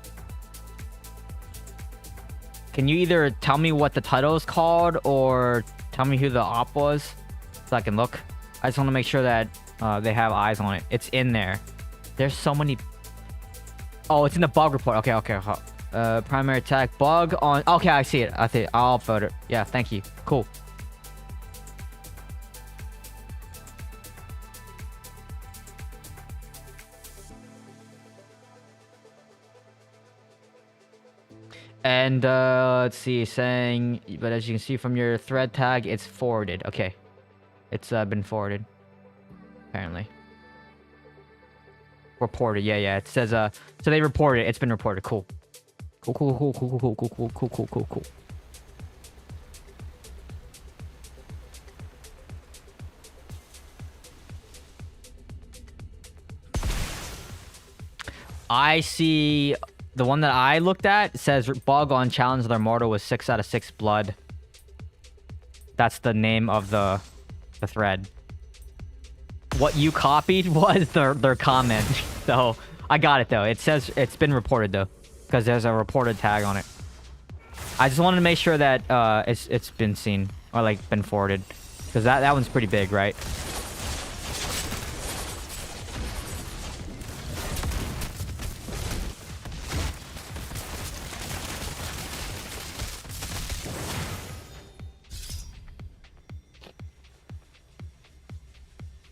Can you either tell me what the title is called or tell me who the op was so I can look? I just want to make sure that they have eyes on it. It's in there. There's so many. Oh, it's in the bug report. Okay. Primary attack bug on. Okay, I see it. I'll upload it. Yeah, thank you. Cool. And let's see, saying, but as you can see from your thread tag, it's forwarded. Okay, it's been forwarded. Apparently, reported. Yeah. It says so they reported. It's been reported. Cool. I see. The one that I looked at says bug on challenge of their mortal was 6 out of 6 blood. That's the name of the thread. What you copied was their comment. So I got it though. It says it's been reported though, because there's a reported tag on it. I just wanted to make sure that it's been seen or like been forwarded, because that one's pretty big, right?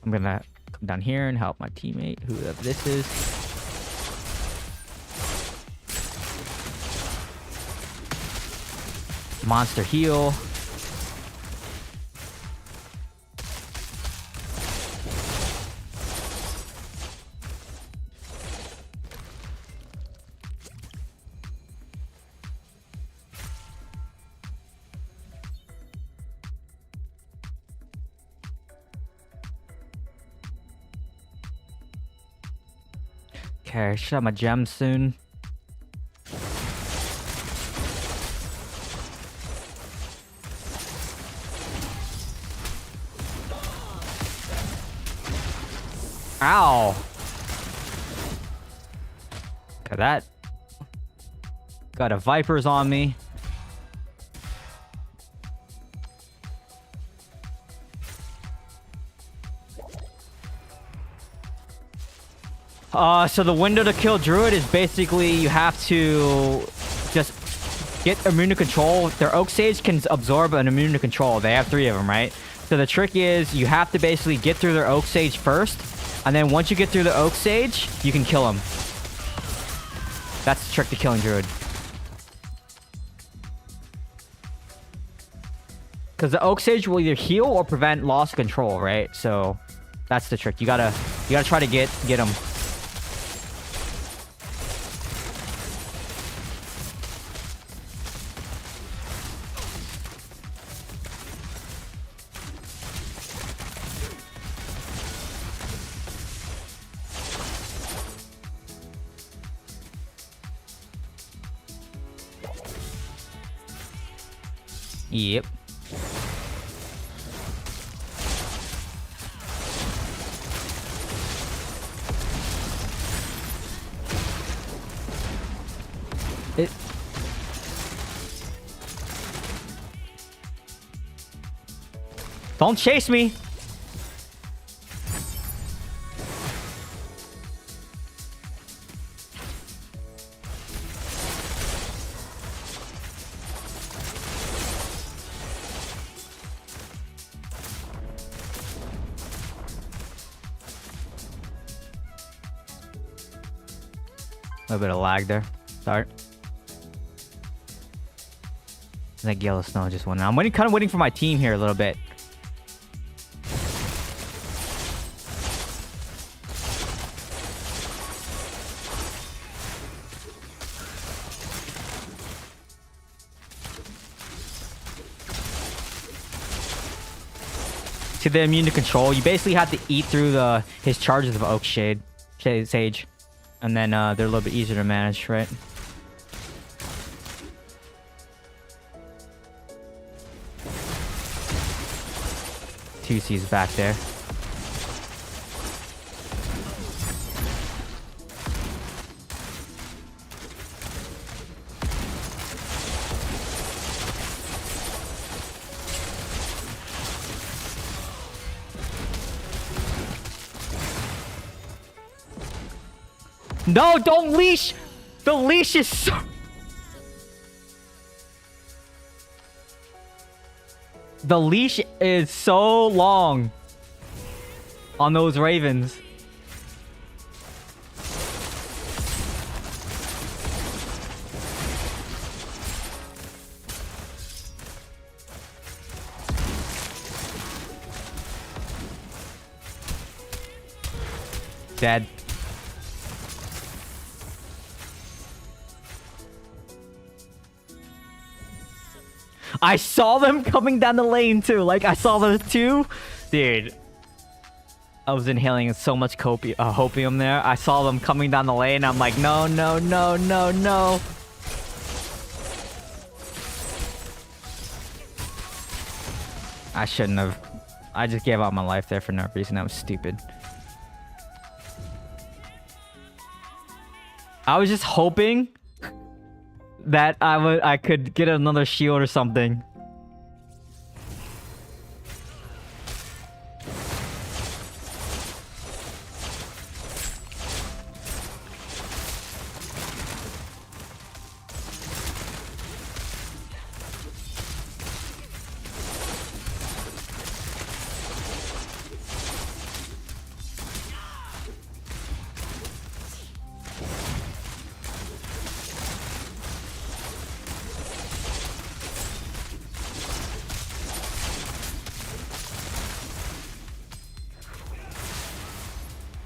I'm gonna come down here and help my teammate, whoever this is. Monster heal. Okay, I should have my gems soon. Ow! Got that. Got a Vipers on me. So the window to kill Druid is basically you have to just get immune to control. Their Oak Sage can absorb an immune to control. They have 3 of them, right? So the trick is you have to basically get through their Oak Sage first, and then once you get through the Oak Sage, you can kill them. That's the trick to killing Druid. Because the Oak Sage will either heal or prevent loss of control, right? So that's the trick. You gotta try to get them. Yep. Don't chase me. A little bit of lag there. Sorry. I think Yellow Snow just won. I'm kind of waiting for my team here a little bit. To the immune to control, you basically have to eat through his charges of Oak Sage. And then they're a little bit easier to manage, right? Two C's back there. No, don't leash! The leash is so... The leash is so long on those ravens. Dead. I saw them coming down the lane too. Like, I saw those two. Dude. I was inhaling so much hopium there. I saw them coming down the lane. I'm like, no, no, no, no, no. I shouldn't have. I just gave out my life there for no reason. That was stupid. I was just hoping that I could get another shield or something.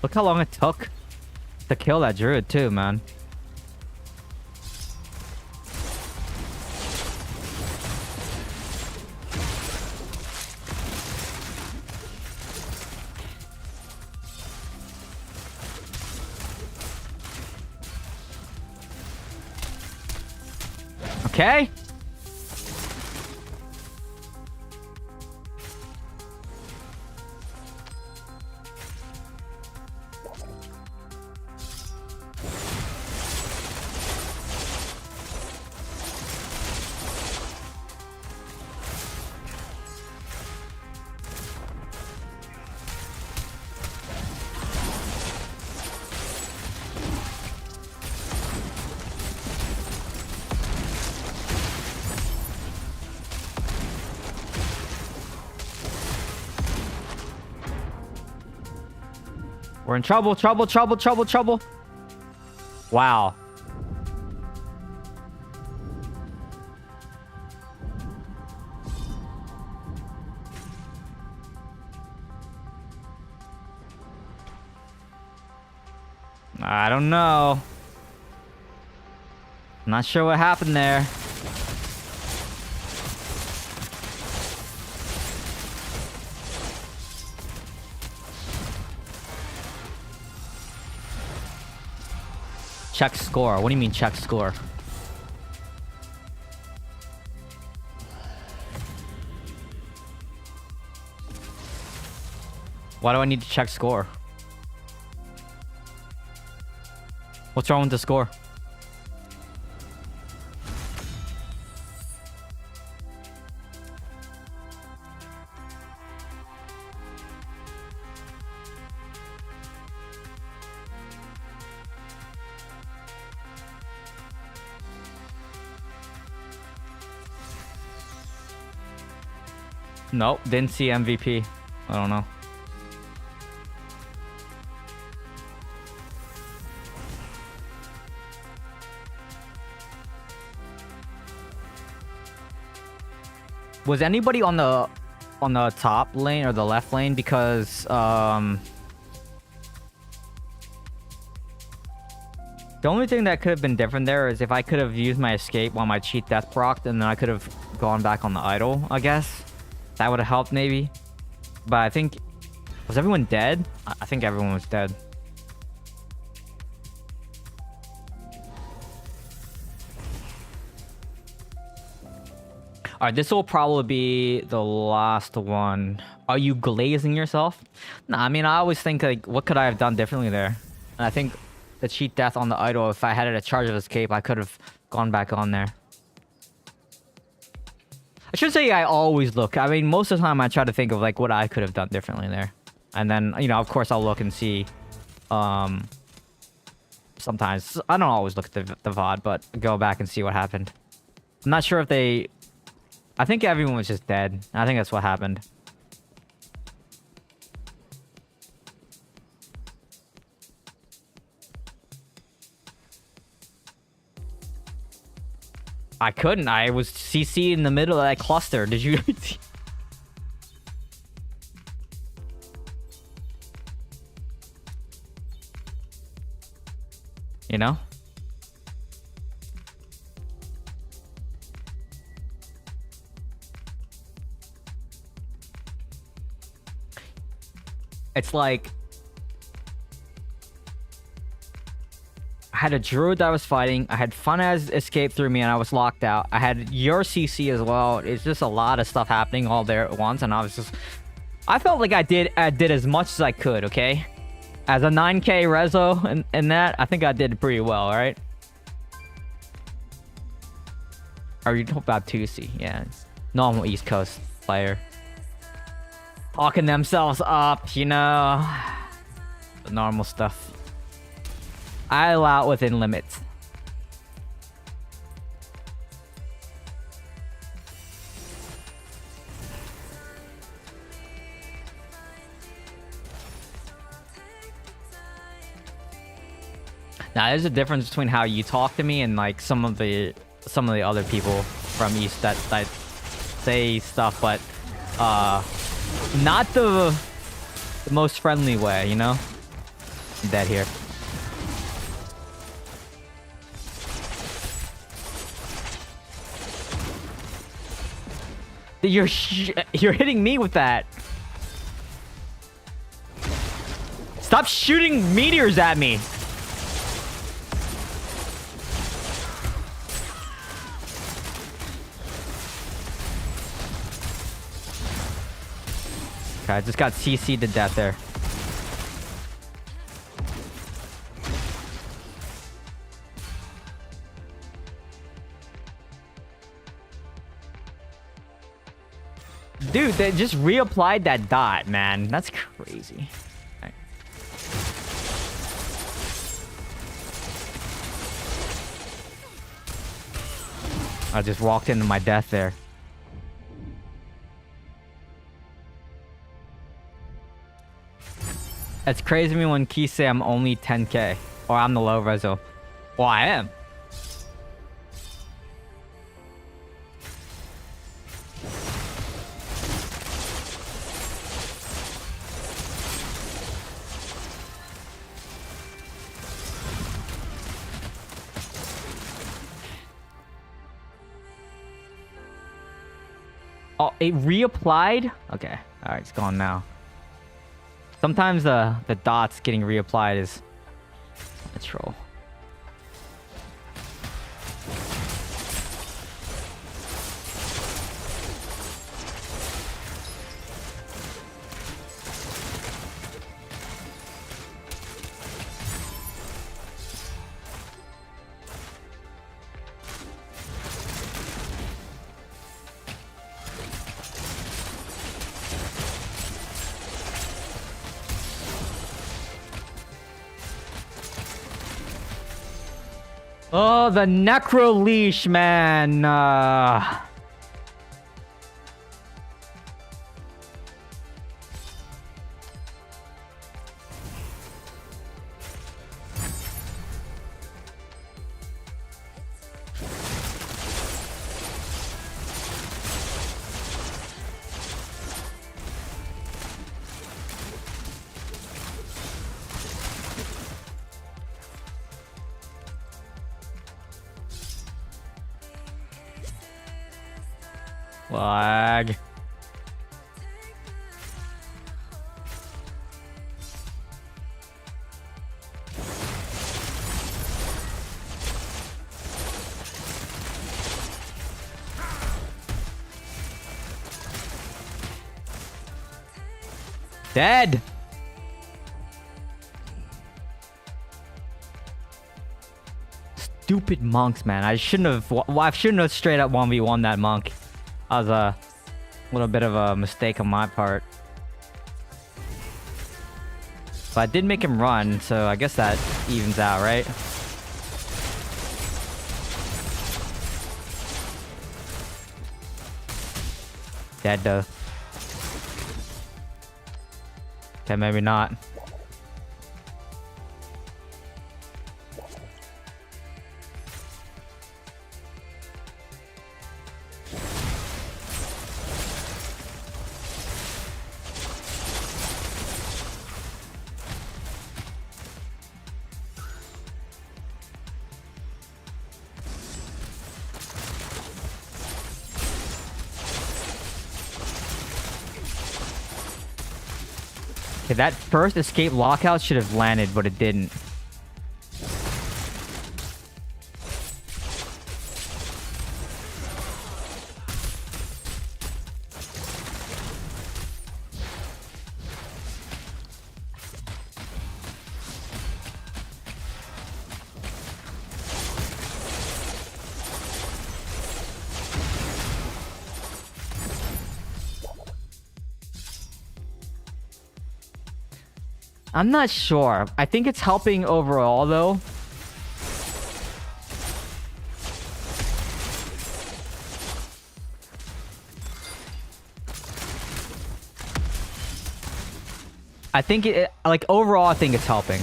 Look how long it took to kill that druid too, man. Okay. We're in trouble, trouble, trouble, trouble, trouble. Wow. I don't know. Not sure what happened there. Check score. What do you mean check score? Why do I need to check score? What's wrong with the score? Nope, didn't see MVP. I don't know. Was anybody on the top lane or the left lane? Because the only thing that could have been different there is if I could have used my escape while my cheat death procced, and then I could have gone back on the idol, I guess. That would have helped maybe. But I think... Was everyone dead? I think everyone was dead. All right, this will probably be the last one. Are you glazing yourself? Nah, I mean, I always think, like, what could I have done differently there? And I think the cheat death on the idol, if I had a charge of escape, I could have gone back on there. I should say I always look. I mean, most of the time I try to think of, like, what I could have done differently there. And then, you know, of course, I'll look and see. Sometimes. I don't always look at the VOD, but go back and see what happened. I'm not sure if they... I think everyone was just dead. I think that's what happened. I couldn't. I was CC in the middle of that cluster. Did you... You know? It's like... I had a druid that I was fighting. I had fun as escape through me and I was locked out. I had your CC as well. It's just a lot of stuff happening all there at once, and I was just... I felt like I did as much as I could, okay? As a 9k rezo and that, I think I did pretty well, right? Are you talking about 2C? Yeah, it's normal East Coast player. Talking themselves up, you know. The normal stuff. I allow within limits. Now, there's a difference between how you talk to me and like some of the other people from East that say stuff, but not the most friendly way, you know? I'm dead here. You're hitting me with that. Stop shooting meteors at me. Okay, I just got CC'd to death there. Dude, they just reapplied that dot, man. That's crazy. Right. I just walked into my death there. It's crazy to me when keys say I'm only 10k. Or I'm the low reso. Well, I am. Oh, it reapplied? Okay. Alright, it's gone now. Sometimes the dots getting reapplied is a troll. Oh, the necro leash, man. Lag. Dead. Stupid monks, man. I shouldn't have straight up 1v1 that monk. That was a little bit of a mistake on my part. But I did make him run, so I guess that evens out, right? Dead though. Okay, maybe not. Okay, that first escape lockout should have landed, but it didn't. I'm not sure. I think it's helping overall, though. I think like overall, I think it's helping.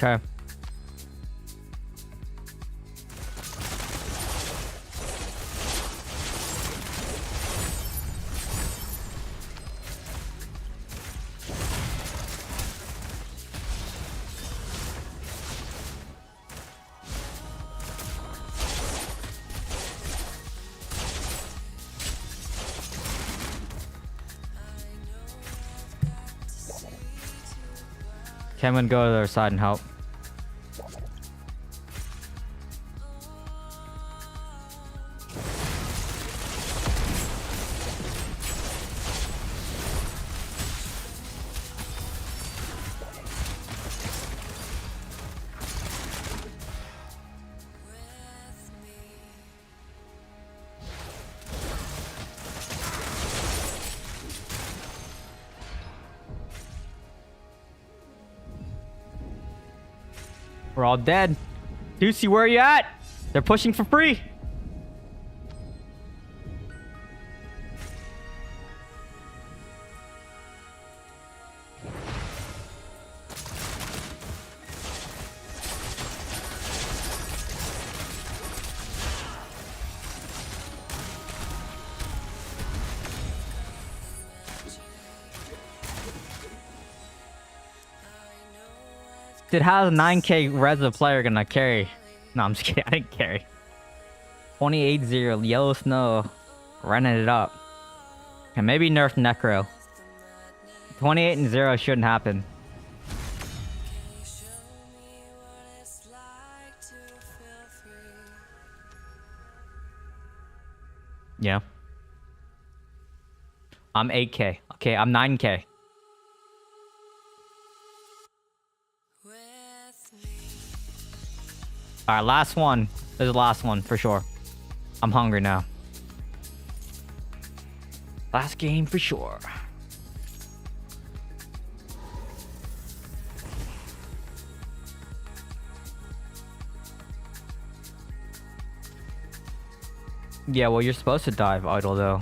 Okay. Okay, I'm gonna go to the other side and help. We're all dead. Deucey, where are you at? They're pushing for free. Dude, how's a 9k Reza player gonna carry? No, I'm just kidding. I didn't carry. 28-0, Yellow Snow. Running it up. And maybe nerf Necro. 28-0 shouldn't happen. Yeah. I'm 8k. Okay, I'm 9k. Alright, last one. This is the last one for sure. I'm hungry now. Last game for sure. Yeah, well, you're supposed to dive idle though.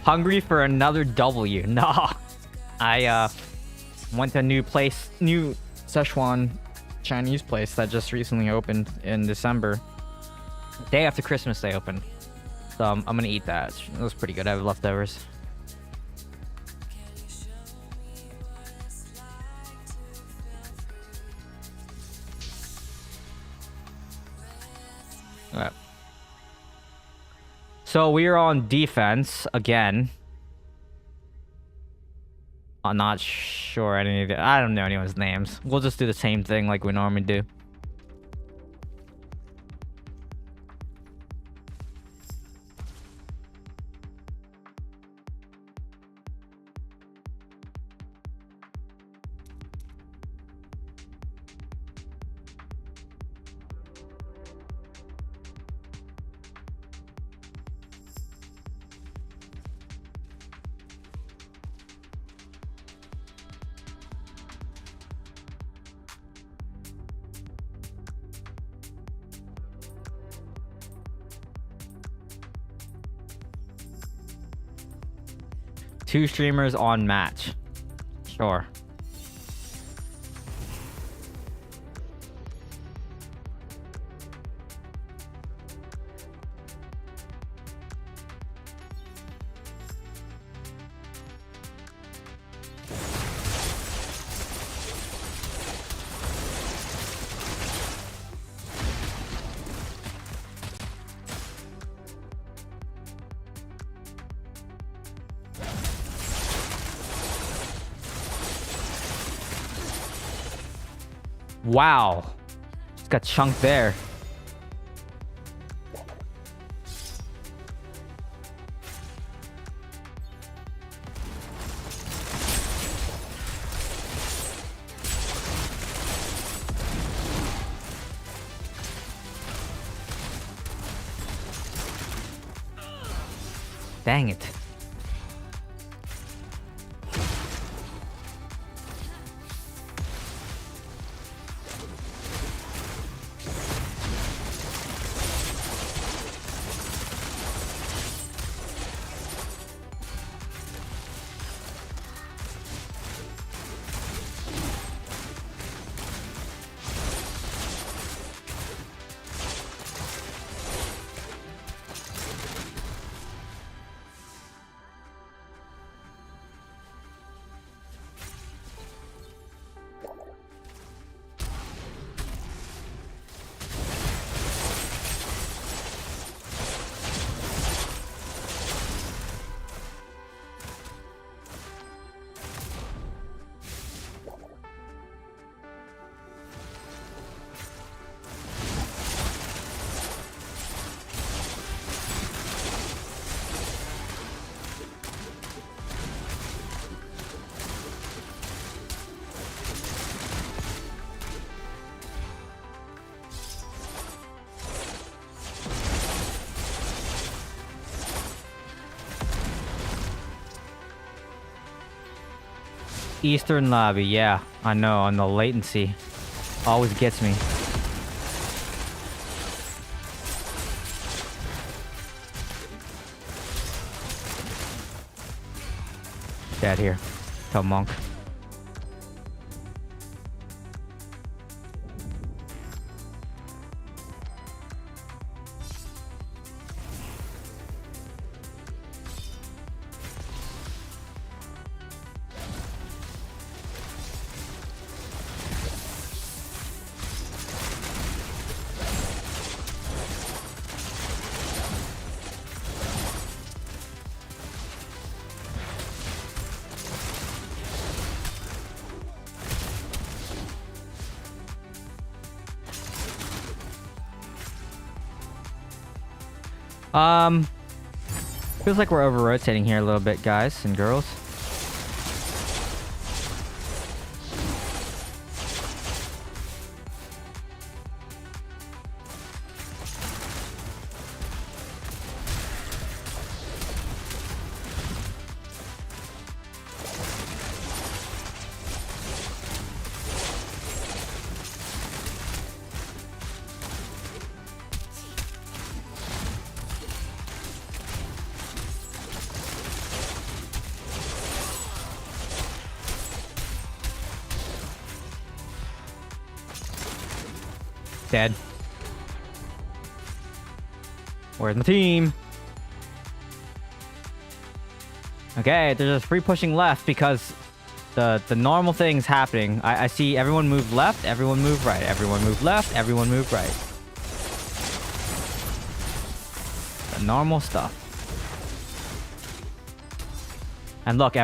Hungry for another W? No. I went to a new place, new Szechuan Chinese place that just recently opened in December. Day after Christmas they opened. So I'm gonna eat that. It was pretty good. I have leftovers. Alright. So we are on defense again. I'm not sure any of I don't know anyone's names. We'll just do the same thing like we normally do. Two streamers on match. Sure. Wow. Just got chunked there. Dang it. Eastern lobby, yeah, I know, on the latency. Always gets me. Dead here. Tell Monk. Feels like we're over rotating here a little bit, guys and girls. Dead. Where's my team? Okay, there's a free pushing left because the normal thing's happening. I see everyone move left, everyone move right, everyone move left, everyone move right. The normal stuff. And look,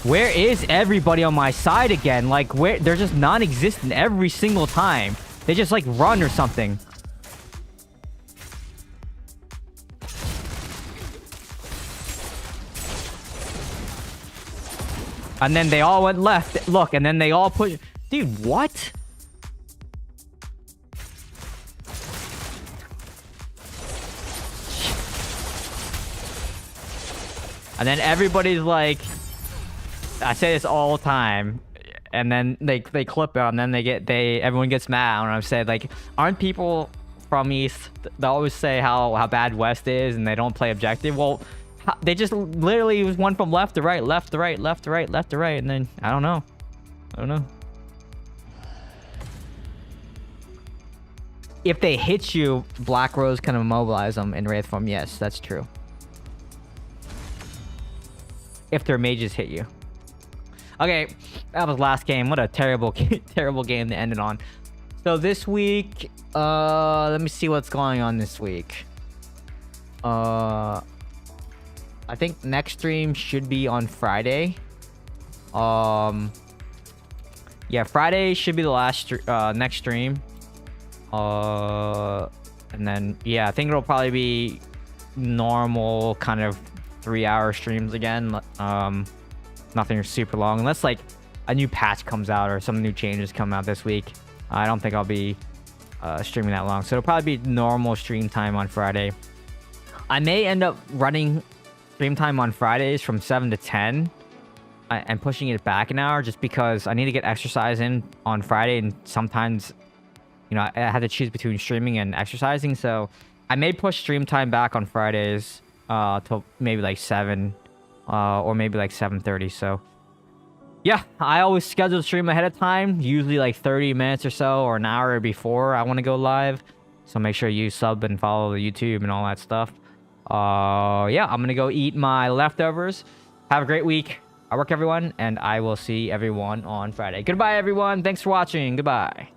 where is everybody on my side again? Like, where they're just non-existent every single time. They just like run or something. And then they all went left. Look, and then they all put... Dude, what? And then everybody's like... I say this all the time, and then they clip it, and then everyone gets mad when I say, like, aren't people from East, they always say how bad West is and they don't play objective? Well, they just literally was one from left to right, left to right, left to right, left to right, and then I don't know. If they hit you, Black Rose can immobilize them in Wraith form. Yes, that's true. If their mages hit you. Okay, that was last game. What a terrible terrible game to end it on. So this week, let me see what's going on this week. I think next stream should be on Friday. Yeah, Friday should be the last next stream. And then yeah, I think it'll probably be normal kind of 3-hour streams again. Nothing super long, unless like a new patch comes out or some new changes come out this week. I don't think I'll be streaming that long, so it'll probably be normal stream time on Friday. I may end up running stream time on Fridays from 7 to 10 and pushing it back an hour, just because I need to get exercise in on Friday, and sometimes, you know, I had to choose between streaming and exercising, so I may push stream time back on Fridays till maybe like 7 or maybe like 7:30. So yeah, I always schedule the stream ahead of time, usually like 30 minutes or so, or an hour before I want to go live. So make sure you sub and follow the YouTube and all that stuff. Yeah, I'm gonna go eat my leftovers. Have a great week. I work, everyone, and I will see everyone on Friday. Goodbye, everyone. Thanks for watching. Goodbye.